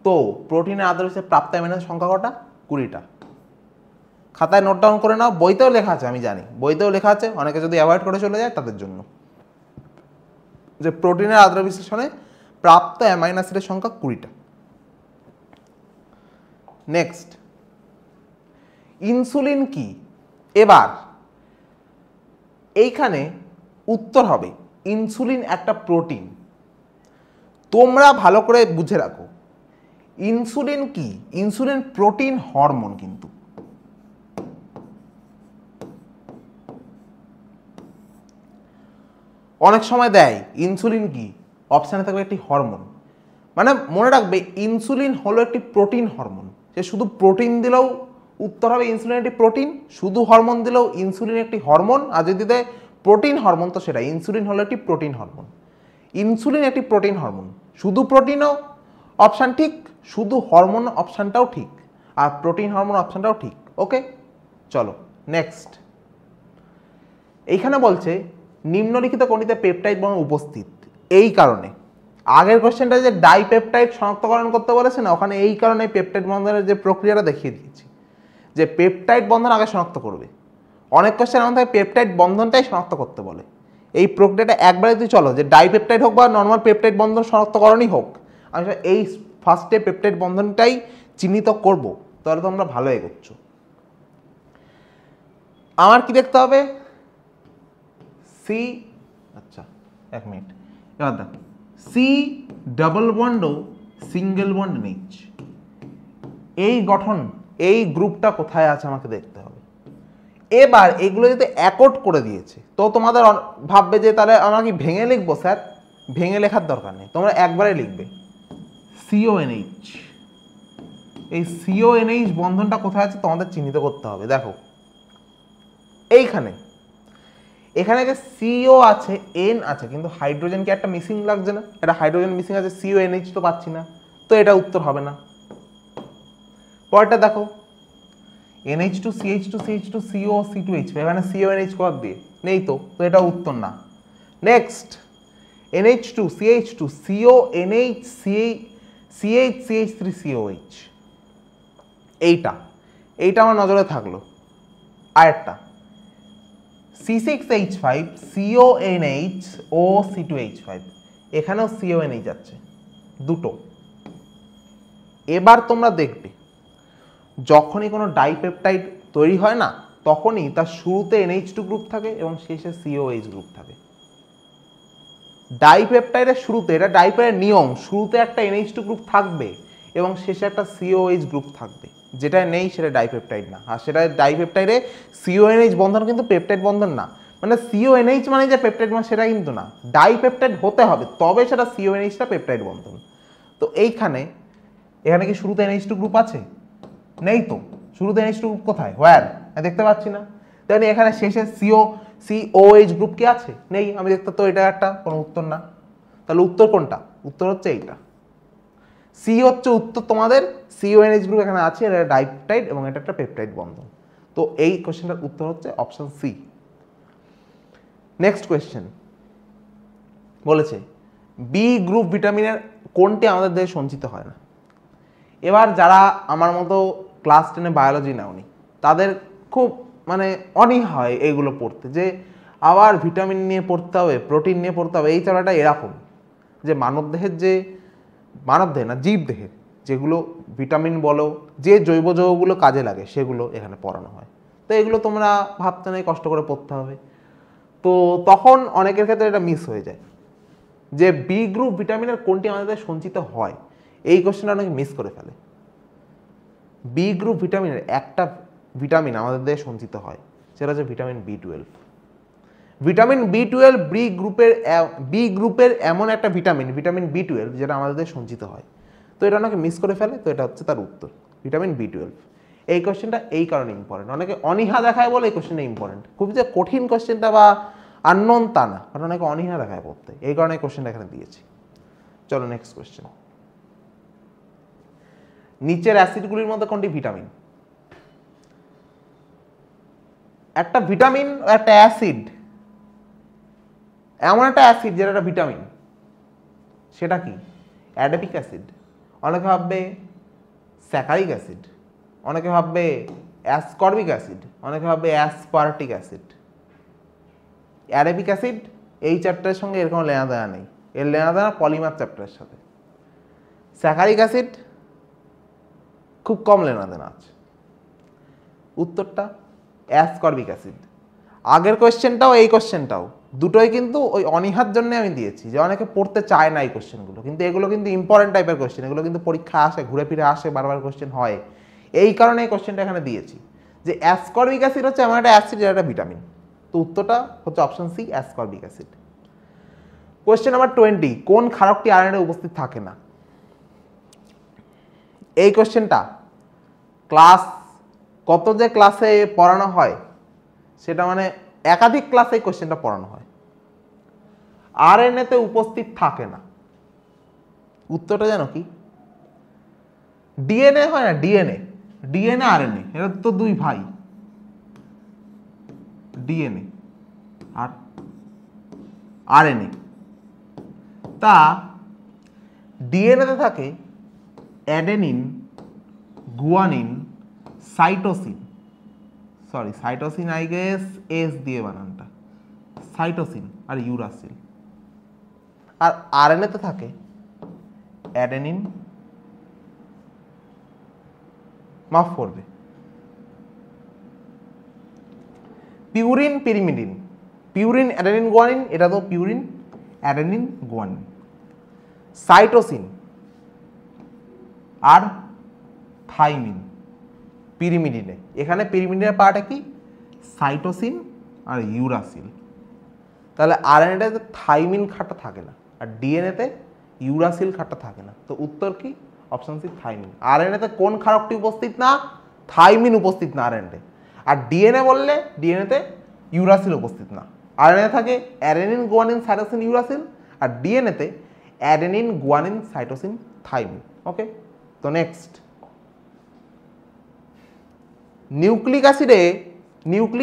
তো প্রোটিনের আদ্র বিশ্লেষণে প্রাপ্ত অ্যামাইনো অ্যাসিডের সংখ্যা কটা? 20টা। খাতায় নোট ডাউন করে নাও, বইতেও লেখা আছে, আমি জানি বইতেও লেখা আছে, অনেকে যদি অ্যাভয়েড করে চলে যায় তাদের জন্য, যে প্রোটিনের আদ্র বিশ্লেষণে প্রাপ্ত অ্যামাইনো অ্যাসিডের সংখ্যা 20টা। নেক্সট, ইনসুলিন কি? এবার এইখানে উত্তর হবে ইনসুলিন একটা প্রোটিন। তোমরা ভালো করে বুঝে রাখো, ইনসুলিন কি? ইনসুলিন প্রোটিন হরমোন, কিন্তু অনেক সময় দেয় ইনসুলিন কি, অপশানে থাকবে একটি হরমোন, মানে মনে রাখবে ইনসুলিন হলো একটি প্রোটিন হরমোন। সে শুধু প্রোটিন দিলেও উত্তর হবে ইনসুলিন একটি প্রোটিন, শুধু হরমোন দিলেও ইনসুলিন একটি হরমোন, আর যদি দেয় প্রোটিন হরমোন তো সেটা ইনসুলিন হলো একটি প্রোটিন হরমোন। ইনসুলিন একটি প্রোটিন হরমোন, শুধু প্রোটিনও অপশান ঠিক, শুধু হরমোন অপশানটাও ঠিক, আর প্রোটিন হরমোন অপশানটাও ঠিক। ওকে, চলো নেক্সট। এইখানে বলছে নিম্নলিখিত কোনটিতে পেপটাইড বন্ধন উপস্থিত, এই কারণে আগের কোশ্চেনটা যে ডাইপেপটাইড শনাক্তকরণ করতে বলেছে না, ওখানে এই কারণে পেপটাইড বন্ধনের যে প্রক্রিয়াটা দেখিয়ে দিয়েছি, যে পেপটাইড বন্ধন আগে শনাক্ত করবে। অনেক কোশ্চেন এমন থাকে পেপটাইড বন্ধনটাই শনাক্ত করতে বলে, এই প্রক্রিয়াটা একবারে তুই চলো, যে ডাইপেপটাইড হোক বা নর্মাল পেপটাইড বন্ধন শনাক্তকরণই হোক, আমি এই ফার্স্টে পেপটাইড বন্ধনটাই চিহ্নিত করব, তাহলে তোমরা ভালো এগোচ্ছ। আমার কি দেখতে হবে? সি, আচ্ছা এক মিনিট, এবার দেখ, সি ডাবল বন্ড ও সিঙ্গেল বন্ড নিচ, এই গঠন, এই গ্রুপটা কোথায় আছে আমাকে দেখতে হবে। এবার এগুলো যদি অ্যাকর্ড করে দিয়েছে, তো তোমাদের ভাববে যে তাহলে আমরা কি ভেঙে লিখবো? স্যার ভেঙে লেখার দরকার নেই, তোমরা একবারে লিখবে CONH। এই CONH বন্ধনটা কোথায় আছে তোমাদের চিহ্নিত করতে হবে। দেখো এইখানে, এখানে যে CO আছে, N আছে, কিন্তু হাইড্রোজেন কি একটা মিসিং লাগছে না? এটা হাইড্রোজেন মিসিং আছে, CONH তো পাচ্ছি না, তো এটা উত্তর হবে না। পরেরটা দেখো, NH2 CH2 CH2 CO C2H, এখানে CONH কত দিয়ে নেই, তো এটা উত্তর না। Next, NH2 CH2 CONH CH CH3 COH, এইটা আমার নজরে থাকলো। আরেকটা C6H5 CONH ও C2H5, এখানেও CONH আছে দুটো। এবার তোমরা দেখবে যখনই কোনো ডাইপেপটাইড তৈরি হয় না, তখনই তার শুরুতে NH2 গ্রুপ থাকে এবং শেষে COH গ্রুপ থাকে। ডাইপেপটাইডের শুরুতে, এটা ডাইপেপটাইডের নিয়ম, শুরুতে একটা NH2 গ্রুপ থাকবে এবং শেষে একটা COH গ্রুপ থাকবে, যেটা নেই সেটা ডাইপেপটাইড না। আর সেটা ডাইপেপটাইডে CONH বন্ধন কিন্তু পেপটাইড বন্ধন না, মানে CONH মানে যে পেপটাইড বন্ধন সেটা কিন্তু না, ডাইপেপটাইড হতে হবে তবে সেটা CONHটা পেপটাইড বন্ধন। তো এইখানে, এখানে কি শুরুতে NH2 গ্রুপ আছে? নেই তো, শুরুতে NH2 গ্রুপ কোথায়? হোয়ার? দেখতে পাচ্ছি না। তাহলে এখানে শেষে COH গ্রুপ কি আছে? নেই। আমি দেখতে তো এটা একটা কোনো উত্তর না। তাহলে উত্তর কোনটা? উত্তর হচ্ছে এইটা। সি হচ্ছে উত্তর তোমাদের। CONH গ্রুপ এখানে আছে, এটা ডাইপেপটাইড এবং এটা একটা পেপটাইড বন্ধন। তো এই কোশ্চেনটার উত্তর হচ্ছে অপশন সি। নেক্সট কোয়েশ্চেন বলেছে বি গ্রুপ ভিটামিনের কোনটি আমাদের দেহে সঞ্চিত হয় না। এবার যারা আমার মতো ক্লাস 10-এ বায়োলজি নাওনি তাদের খুব মানে অনীহা হয় এইগুলো পড়তে, যে আবার ভিটামিন নিয়ে পড়তে হবে, প্রোটিন নিয়ে পড়তে হবে। এই চলাটা এরকম যে মানবদেহের যে মানবদেহে না জীবদেহের যেগুলো ভিটামিন বলো, যে জৈব যৌগগুলো কাজে লাগে সেগুলো এখানে পড়ানো হয়। তো এগুলো তোমরা ভাবতে নেই কষ্ট করে পড়তে হবে। তো তখন অনেকের ক্ষেত্রে এটা মিস হয়ে যায় যে বি গ্রুপ ভিটামিনের কোনটি আমাদের সঞ্চিত হয়, এই কোশ্চেনটা অনেকে মিস করে ফেলে। বি গ্রুপ ভিটামিনের একটা ভিটামিন আমাদের দেহে সঞ্চিত হয়, সেটা হচ্ছে vitamin B12। Vitamin B12 B গ্রুপের এমন একটা ভিটামিন B12 যেটা আমাদের দেহে সঞ্চিত হয়। তো এটা অনেকে মিস করে ফেলে, তো এটা হচ্ছে তার উত্তর ভিটামিন B12। এই কোশ্চেনটা এই কারণে ইম্পর্টেন্ট, অনেকে অনীহা দেখায় বলে এই কোশ্চেনটা ইম্পর্টেন্ট। খুব যে কঠিন কোশ্চেনটা বা আননোন তা না, কারণ অনেকে অনীহা দেখায় পড়তে, এই কারণে এই কোশ্চেনটা এখানে দিয়েছি। চলো নেক্সট কোশ্চেন। নিচের অ্যাসিডগুলির মধ্যে কোনটি ভিটামিন? একটা ভিটামিন একটা অ্যাসিড, এমন একটা অ্যাসিড যেটা একটা ভিটামিন, সেটা কি? অ্যাডেপিক অ্যাসিড, অনেকে ভাববে স্যাকারিক অ্যাসিড, অনেকে ভাববে অ্যাসকর্বিক অ্যাসিড, অনেকে ভাববে অ্যাসপার্টিক অ্যাসিড। অ্যাডেপিক অ্যাসিড এই চ্যাপ্টারের সঙ্গে এর কোনো লেনা দেওয়া নেই, এর লেনা দেওয়া পলিমার চ্যাপ্টারের সাথে। স্যাকারিক অ্যাসিড খুব কম লেনা দেনা আছে। উত্তরটা অ্যাসকর্বিক অ্যাসিড। আগের কোয়েশ্চেনটাও এই কোয়েশ্চেনটাও দুটোই কিন্তু ওই অনীহার জন্য আমি দিয়েছি, যে অনেকে পড়তে চায় না এই কোয়েশ্চেনগুলো, কিন্তু এগুলো কিন্তু ইম্পর্টেন্ট টাইপের কোয়েশ্চেন, এগুলো কিন্তু পরীক্ষা আসে, ঘুরে ফিরে আসে, বারবার কোয়েশ্চেন হয়। এই কারণে এই কোয়েশ্চেনটা এখানে দিয়েছি যে অ্যাসকর্বিক অ্যাসিড হচ্ছে এমন একটা অ্যাসিড যেটা একটা ভিটামিন। তো উত্তরটা হচ্ছে option C, ascorbic acid. Question number 20, কোন ক্ষারকটি আয়রনে উপস্থিত থাকে না? এই কোয়েশ্চেনটা ক্লাস কত যে ক্লাসে পড়ানো হয় সেটা মানে একাধিক ক্লাসে এই কোয়েশ্চেনটা পড়ানো হয়। আরএনএতে উপস্থিত থাকে না, উত্তরটা জানো কি? ডিএনএ হয় না, ডিএনএ আরএনএ এটা তো দুই ভাই, ডিএনএ আর আরএনএ। তা ডিএনএতে থাকে adenine, guanine, cytosine, sorry cytosine I guess S দিয়ে বানানটা, সাইটোসিন আর ইউরাসিল। আর আরএনএতে থাকে অ্যাডেনিন, মাফ করবে, purine, pyrimidine, purine adenine guanine, এটা তো পিউরিন অ্যাডেনিন গুয়ানিন, সাইটোসিন আর থাইমিন পিরিমিডিনে। এখানে পিরিমিডিনের পার্টে কি? সাইটোসিন আর ইউরাসিল। তাহলে আরএনএতে থাইমিন খাটটা থাকে না, আর ডিএনএতে ইউরাসিল খাটটা থাকে না। তো উত্তর কি? Option C, thymine. আরএনএতে কোন ক্ষারকটি উপস্থিত না? থাইমিন উপস্থিত না আরএনএ। আর ডিএনএ বললে ডিএনএতে ইউরাসিল উপস্থিত না। আরএনএ থাকে অ্যাডেনিন, গুয়ানিন, সাইটোসিন, ইউরাসিল, আর ডিএনএতে adenine, guanine, cytosine, thymine. Okay, তো নেক্সট, নিউক্লিক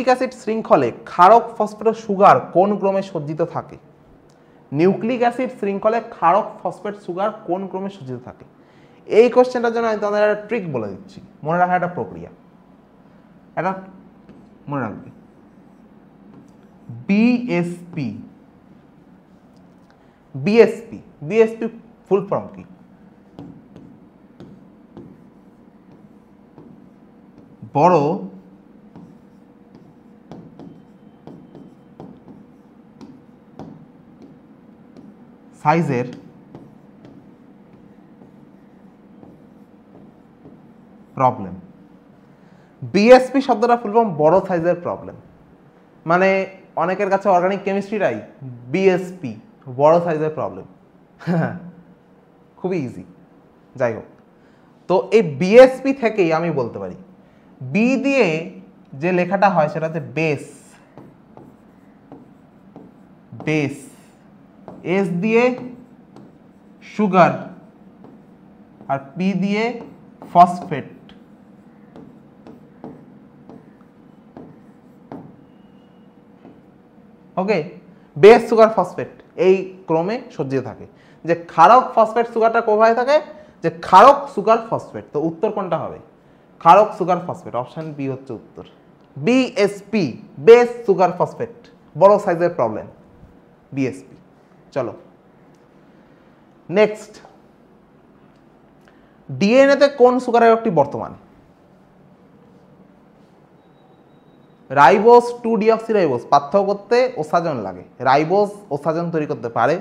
অ্যাসিড শৃঙ্খলে ক্ষারক, ফসফেট, সুগার কোন ক্রমে সজ্জিত থাকে? নিউক্লিক অ্যাসিড শৃঙ্খলে ক্ষারক, ফসফেট, সুগার কোন ক্রমে সজ্জিত থাকে? এই কোশ্চেনটার জন্য আমি তোমাদের একটা ট্রিক বলে দিচ্ছি, মনে রাখার একটা প্রক্রিয়া, এটা মনে রাখবে। বিএসপি ফুল ফর্ম কি? বড় সাইজের প্রবলেম। বিএসপি শব্দটা ফুল ফর্ম বড় সাইজের প্রবলেম। মানে অনেকের কাছে অর্গানিক কেমিস্ট্রিটাই বিএসপি, বড় সাইজের প্রবলেম। খুবই ইজি। যাই হোক, তো এই বিএসপি থেকেই আমি বলতে পারি বি দিয়ে যে লেখাটা হয় সেটা হচ্ছে বেস, বেস, এস দিয়ে সুগার আর পি দিয়ে ফসফেট। ওকে, বেস সুগার ফসফেট এই ক্রমে সজ্জিত থাকে। যে ক্ষারক ফসফেট সুগারটা কোথায় থাকে? যে ক্ষারক সুগার ফসফেট। তো উত্তর কোনটা হবে? ক্ষারক সুগার ফসফেট, অপশন বি হচ্ছে উত্তর। বিএসপি, বেস সুগার ফসফেট, বড় সাইজের প্রবলেম বিএসপি। চলো নেক্সট, ডিএনএ তে কোন সুগারের একটি বর্তমান? রাইবোজ 2-ডিঅক্সিরাইবোজ, পার্থক্য করতে ওসাজন লাগে। রাইবোজ ওসাজন তৈরি করতে পারে,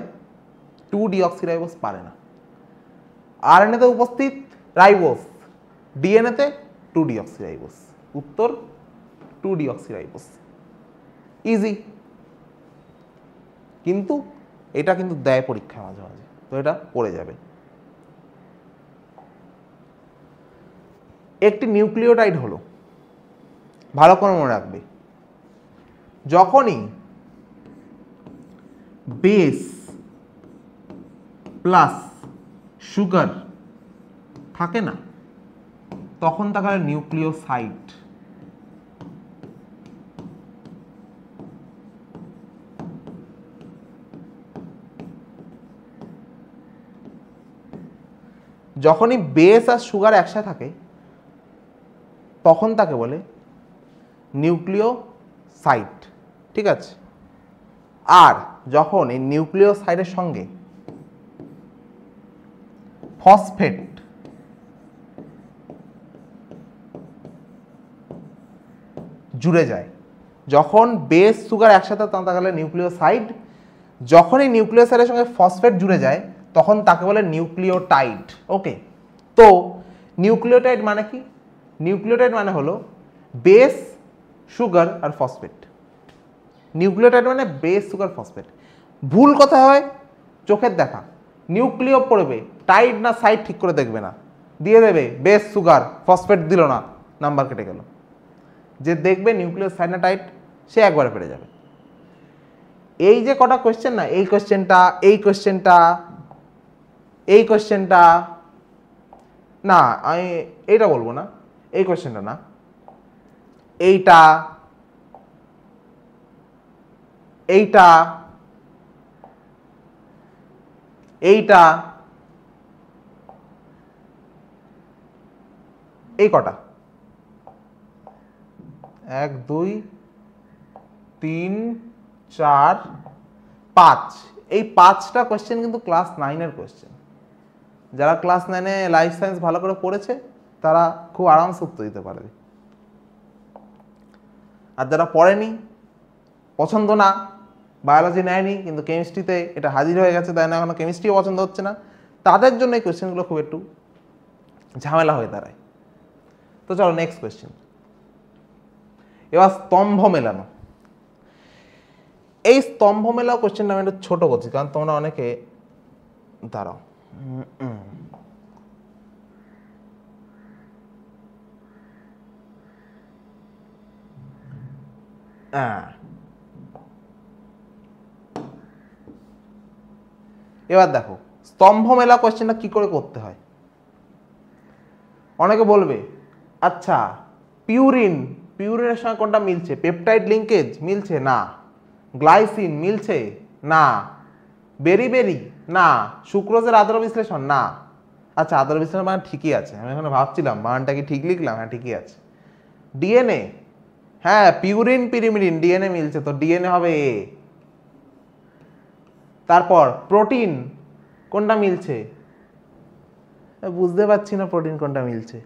2-ডিঅক্সিরাইবোজ পারে না। আরএনএ তে উপস্থিত রাইবোজ, ডিএনএ তে 2-ডিঅক্সিরাইবোজ। উত্তর 2-ডিঅক্সিরাইবোজ। ইজি, কিন্তু এটা কিন্তু দেয় পরীক্ষায় মাঝে মাঝে, তো এটা পড়ে যাবে। একটি নিউক্লিওটাইড হলো, ভালো করে মনে রাখবে, যখনই বেস প্লাস সুগার থাকে না, তখন তাকে নিউক্লিওসাইড। যখনই বেস আর সুগার একসাথে থাকে তখন তাকে বলে নিউক্লিওসাইড, ঠিক আছে? আর যখন এই নিউক্লিওসাইডের সঙ্গে ফসফেট জুড়ে যায়, যখন বেস সুগার একসাথে তখন তাকে বলে নিউক্লিওসাইড। যখন এই নিউক্লিওসাইডের সঙ্গে ফসফেট জুড়ে যায় তখন তাকে বলে নিউক্লিওটাইড। ওকে, তো নিউক্লিওটাইড মানে কি? নিউক্লিওটাইড মানে হলো বেস সুগার আর ফসফেট। নিউক্লিওটাইড মানে বেস সুগার ফসফেট। ভুল কোথায় হয়? চোখের দেখা, নিউক্লিও পড়বে, টাইড না সাইড ঠিক করে দেখবে না, দিয়ে দেবে বেস সুগার ফসফেট, দিল না, নাম্বার কেটে গেল। যে দেখবে নিউক্লিওসাইড না টাইড, সে একবারে পেরে যাবে। এই যে কটা কোয়েশ্চেন না, এই কোয়েশ্চেনটা, এই কোয়েশ্চেনটা, এই কোয়েশ্চেনটা না, আমি এইটা বলবো না, এই কোয়েশ্চেনটা না, এইটা, এইটা, এইটা, এই কটা, 1 2 3 4 5, এই 5টা কোয়েশ্চেন কিন্তু ক্লাস 9-এর কোয়েশ্চেন। যারা ক্লাস 9-এ লাইফ সায়েন্স ভালো করে পড়েছে তারা খুব আরামসে উত্তর দিতে পারবে। আর যারা পড়েনি, পছন্দ না, বায়োলজি নেয়নি কিন্তু কেমিস্ট্রিতে এটা হাজির হয়ে গেছে, তাই না এখনো কেমিস্ট্রিও পছন্দ হচ্ছে না, তাদের জন্য এই কোয়েশ্চেনগুলো খুব একটু ঝামেলা হয়ে দাঁড়ায়। তো চলো নেক্সট কোয়েশ্চেন। এবার স্তম্ভ মেলানো। এই স্তম্ভ মেলাও কোয়েশ্চেনটা আমি একটু ছোট করছি কারণ তোমরা অনেকে, দাঁড়াও, এবার দেখো স্তম্ভ মেলা কোয়েশ্চেনটা কি করে করতে হয়। অনেকে বলবে আচ্ছা পিউরিন, পিউরিনের সঙ্গে কোনটা মিলছে? পেপটাইড লিঙ্কেজ মিলছে না, গ্লাইসিন মিলছে না, বেরিবেরি না, সুক্রোজের আদর বিশ্লেষণ না। আচ্ছা আদর বিশ্লেষণ মানে ঠিকই আছে, আমি এখানে ভাবছিলাম মানটা কি ঠিক লিখলাম, হ্যাঁ ঠিকই আছে। ডিএনএ, হ্যাঁ পিউরিন পিরিমিডিন ডিএনএ মিলছে, তো ডিএনএ হবে এ। তারপর প্রোটিন কোনটা মিলছে? বুঝতে পারছি না প্রোটিন কোনটা মিলছে,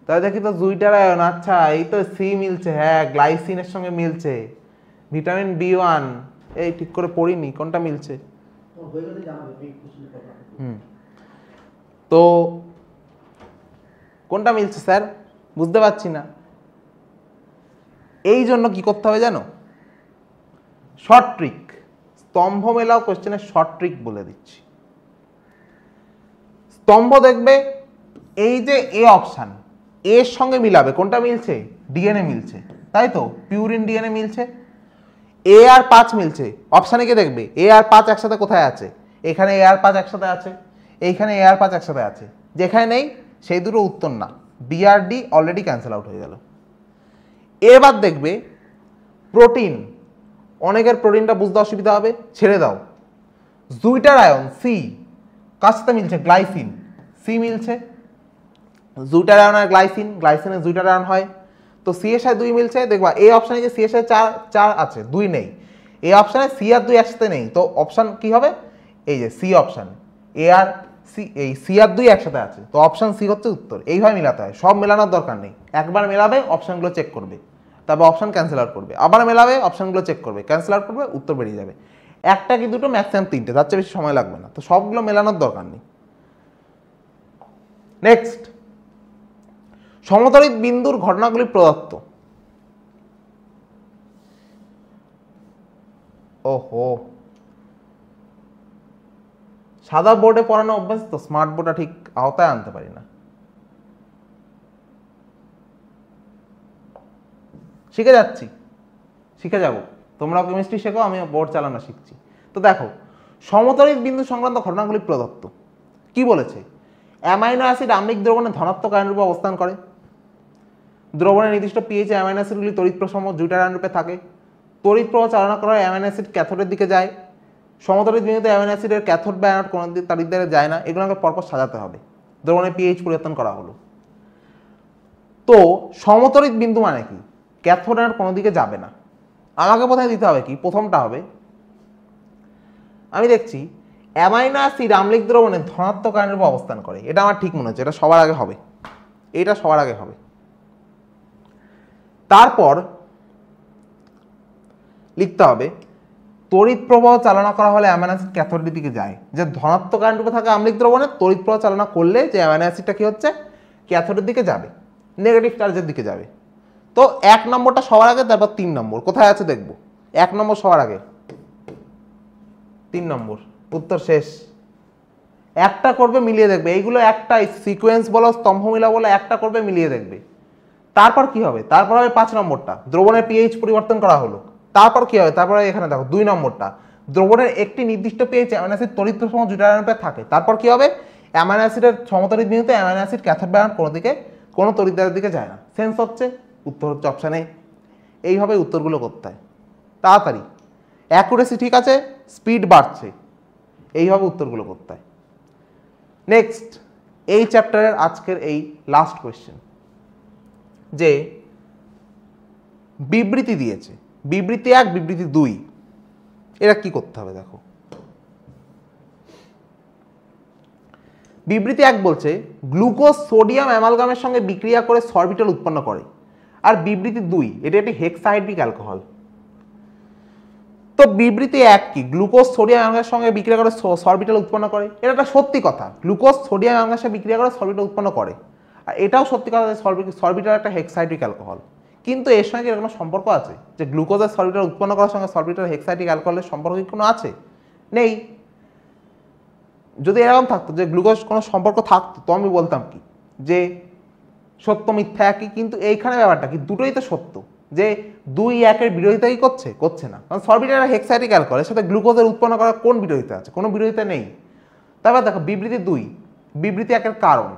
তাই দেখি তো জুইটার আয়ন, আচ্ছা এই তো সি মিলছে, হ্যাঁ গ্লাইসিনের সঙ্গে মিলছে। ভিটামিন B1, এই ঠিক করে পড়িনি, কোনটা মিলছে? তো কোনটা মিলছে স্যার বুঝতে পারছি না। এই জন্য কি করতে হবে জানো? Short trick. স্তম্ভ মেলাও কোশ্চেনের শর্ট ট্রিক বলে দিচ্ছি। স্তম্ভ দেখবে এই যে এ অপশান, এর সঙ্গে মিলাবে, কোনটা মিলছে? ডিএনএ মিলছে, তাই তো পিউরিন ডিএনএ মিলছে। এ আর 5 মিলছে, অপশানে কি দেখবে এ আর 5 একসাথে কোথায় আছে, এখানে এ আর 5 একসাথে আছে, এইখানে এ আর 5 একসাথে আছে, যেখানে নেই সেই দুটো উত্তর না, বি আর ডি অলরেডি ক্যান্সেল আউট হয়ে গেল। এবার দেখবে প্রোটিন, অনেকের প্রোটিনটা বুঝতে অসুবিধা হবে, ছেড়ে দাও। জুইটার আয়ন সি কার সাথে মিলছে, গ্লাইসিন, সি মিলছে, জুইটার আয়ন আর গ্লাইসিন, গ্লাইসিনে জুইটার আয়ন হয়, তো সি এর সাথে 2 মিলছে। দেখবা এই অপশানে যে সি এর সাথে 4 আছে, 2 নেই, এই অপশানে সি আর 2 একসাথে নেই, তো অপশান কি হবে, এই যে সি অপশান, এ আর সি, এই সি আর 2 একসাথে আছে, তো অপশান সি হচ্ছে উত্তর। এইভাবে মেলাতে হয়, সব মেলানোর দরকার নেই, একবার মেলাবে অপশানগুলো চেক করবে, তারপর অপশান ক্যান্সেল আউট করবে, আবার মেলাবে অপশানগুলো চেক করবে, ক্যান্সেল আউট করবে, উত্তর বেরিয়ে যাবে। একটা কি দুটো, ম্যাক্সিমাম 3টে, তার চেয়ে বেশি সময় লাগবে না, তো সবগুলো মেলানোর দরকার নেই। নেক্সট, সমতলিত বিন্দুর ঘটনাগুলি প্রদত্ত। ওহো, সাদা বোর্ডে পড়ানো অভ্যাস তো, স্মার্ট বোর্ডটা ঠিক আওতায় আনতে পারি না। শিখে যাচ্ছি, শিখে যাব, তোমরাও কেমিস্ট্রি শেখো, আমি বোর্ড চালানো শিখছি। তো দেখো, সমতলিত বিন্দু সংক্রান্ত ঘটনাগুলি প্রদত্ত। কি বলেছে, অ্যামাইনো অ্যাসিড আম্লিক দ্রবণে ধনাত্মক আয়ন রূপে অবস্থান করে, দ্রবণের নির্দিষ্ট পিএইচে অ্যামাইনো অ্যাসিডগুলি তড়িৎ প্রসম জুইটার আয়ন রূপে থাকে, তড়িৎ প্রবাহ চালনা করা অ্যামাইনো অ্যাসিড ক্যাথোডের দিকে যায়, সমতলিত বিন্দুতে অ্যামাইনো অ্যাসিডের ক্যাথোড বা অ্যানোড কোনো তারিখ দ্বারা যায় না, এগুলোকে পরপর সাজাতে হবে। দ্রবণের পিএইচ পরিবর্তন করা হলো। তো সমতলিত বিন্দু মানে কি, ক্যাথোড অ্যানোড কোনো দিকে যাবে না। আমাকে প্রথমে দিতে হবে কি, প্রথমটা হবে, আমি দেখছি অ্যামাইনো অ্যাসিড আম্লিক দ্রবণে ধনাত্মক আয়নের উপর অবস্থান করে, এটা আমার ঠিক মনে হচ্ছে, এটা সবার আগে হবে, এটা সবার আগে হবে। তারপর লিখতে হবে তড়িৎ প্রবাহ চালনা করা হলে অ্যামাইনো অ্যাসিড ক্যাথোডের দিকে যায়, যে ধনাত্মক আয়ন রূপে থাকে আম্লিক দ্রবণে তড়িৎ প্রবাহ চালনা করলে যে অ্যামাইনো অ্যাসিডটা কি হচ্ছে, ক্যাথোডের দিকে যাবে, নেগেটিভ চার্জের দিকে যাবে। তো 1 নম্বরটা সবার আগে, তারপর 3 নম্বর কোথায় আছে দেখবো, 1 নম্বর সবার আগে, 3 নম্বর, উত্তর শেষ। একটা করবে মিলিয়ে দেখবে, এইগুলো একটা সিকোয়েন্স বলো, স্তম্ভ মিলা বলো, একটা করবে মিলিয়ে দেখবে। তারপর কি হবে, তারপর হবে 5 নম্বরটা, দ্রবণের পিএইচ পরিবর্তন করা হলো। তারপর কি হবে, তারপরে এখানে দেখো 2 নম্বরটা, দ্রবণের একটি নির্দিষ্ট পিএইচ অ্যামাইনো অ্যাসিড তড়িৎ প্রসম জুইটার আয়ন রূপে থাকে। তারপর কি হবে, অ্যামাইনো অ্যাসিডের সমতলিত বিন্দুতে অ্যামাইনো অ্যাসিড ক্যাথোড বা অ্যানোড কোনো দিকে, কোনো তড়িৎদ্বারের দিকে যায় না, সেন্স হচ্ছে, উত্তর হচ্ছে অপশান এ। এইভাবে উত্তরগুলো করতে হয় তাড়াতাড়ি, অ্যাকুরেসি ঠিক আছে, স্পিড বাড়ছে, এইভাবে উত্তরগুলো করতে হয়। নেক্সট, এই চ্যাপ্টারের আজকের এই লাস্ট কোয়েশ্চেন, যে বিবৃতি দিয়েছে, বিবৃতি 1, বিবৃতি 2, এরা কি করতে হবে দেখো। বিবৃতি 1 বলছে গ্লুকোজ সোডিয়াম অ্যামালগামের সঙ্গে বিক্রিয়া করে সরবিটল উৎপন্ন করে, আর বিবৃতি 2 এটা একটি হেক্সাহাইড্রিক অ্যালকোহল। তো বিবৃতি 1 কি, গ্লুকোজ সোডিয়াম অ্যামালগামের সঙ্গে বিক্রিয়া করে সরবিটল উৎপন্ন করে, এটা একটা সত্যি কথা, গ্লুকোজ সোডিয়াম অ্যামালগামের সঙ্গে বিক্রিয়া করে সরবিটল উৎপন্ন করে, আর এটাও সত্যি কথা যে সরবিটল একটা হেক্সাহাইড্রিক অ্যালকোহল। কিন্তু এর সঙ্গে এর কোনো সম্পর্ক আছে, যে গ্লুকোজের সরবিটল উৎপন্ন করার সঙ্গে সরবিটল হেক্সাহাইড্রিক অ্যালকোহলের সম্পর্ক কি কোনো আছে, নেই। যদি এরকম থাকতো যে গ্লুকোজ কোনো সম্পর্ক থাকতো, তো আমি বলতাম কি যে সত্য মিথ্যা একই, কিন্তু এইখানে ব্যাপারটা কি, দুটোই তো সত্য, যে 2, 1-এর বিরোধিতা কি করছে না, কারণ সরবিটল হেক্সাহাইড্রিক অ্যালকোহলের সাথে গ্লুকোজের উৎপন্ন করার কোন বিরোধিতা আছে, কোনো বিরোধিতা নেই। তারপর দেখো বিবৃতি 2, বিবৃতি 1-এর কারণ,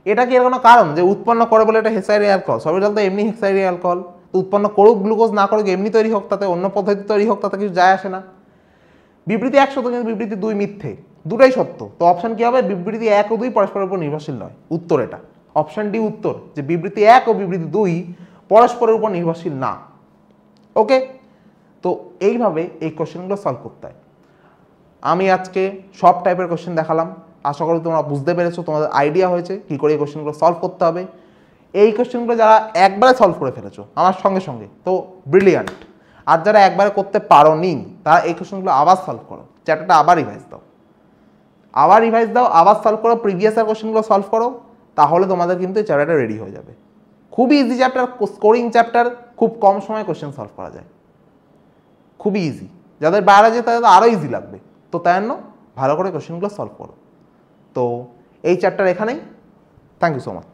এটা কি এর কোনো কারণ যে উৎপন্ন করে বলে এটা হেক্সাহাইড্রিক অ্যালকোহল, সরবিটল তো এমনি হেক্সাহাইড্রিক অ্যালকোহল, তো উৎপন্ন করুক গ্লুকোজ না করুক, এমনি তৈরি হোক, তাতে অন্য পদ্ধতি তৈরি হোক, তাতে কিছু যায় আসে না। বিবৃতি 1 সত্য, কিন্তু বিবৃতি 2 মিথ্যে, দুটাই সত্য। তো অপশন কি হবে, বিবৃতি 1 ও 2 পরস্পরের উপর নির্ভরশীল নয়, উত্তর এটা, অপশন ডি উত্তর, যে বিবৃতি 1 ও বিবৃতি 2 পরস্পরের উপর নির্ভরশীল না। ওকে, তো এইভাবে এই কোশ্চেনগুলো সলভ করতে হয়। আমি আজকে সব টাইপের কোশ্চেন দেখালাম, আশা করি তোমরা বুঝতে পেরেছো, তোমাদের আইডিয়া হয়েছে কী করে এই কোশ্চেনগুলো সলভ করতে হবে। এই কোশ্চেনগুলো যারা একবারে সলভ করে ফেলেছো আমার সঙ্গে সঙ্গে, তো ব্রিলিয়ান্ট। আর যারা একবারে করতে পারো নি, তারা এই কোশ্চেনগুলো আবার সলভ করো, চ্যাপ্টারটা আবার রিভাইজ দাও, আবার সলভ করো, প্রিভিয়াস ইয়ার কোশ্চেনগুলো সলভ করো, তাহলে তোমাদের কিন্তু এই চ্যাপ্টারটা রেডি হয়ে যাবে। খুবই ইজি চ্যাপ্টার, স্কোরিং চ্যাপ্টার, খুব কম সময়ে কোশ্চেন সলভ করা যায়, খুবই ইজি। যাদের বাইরে যেতে তাদের আরও ইজি লাগবে, তো তাই জন্য ভালো করে কোশ্চেনগুলো সলভ করো। তো এই চ্যাপ্টার এখানেই, থ্যাংক ইউ সো মাচ।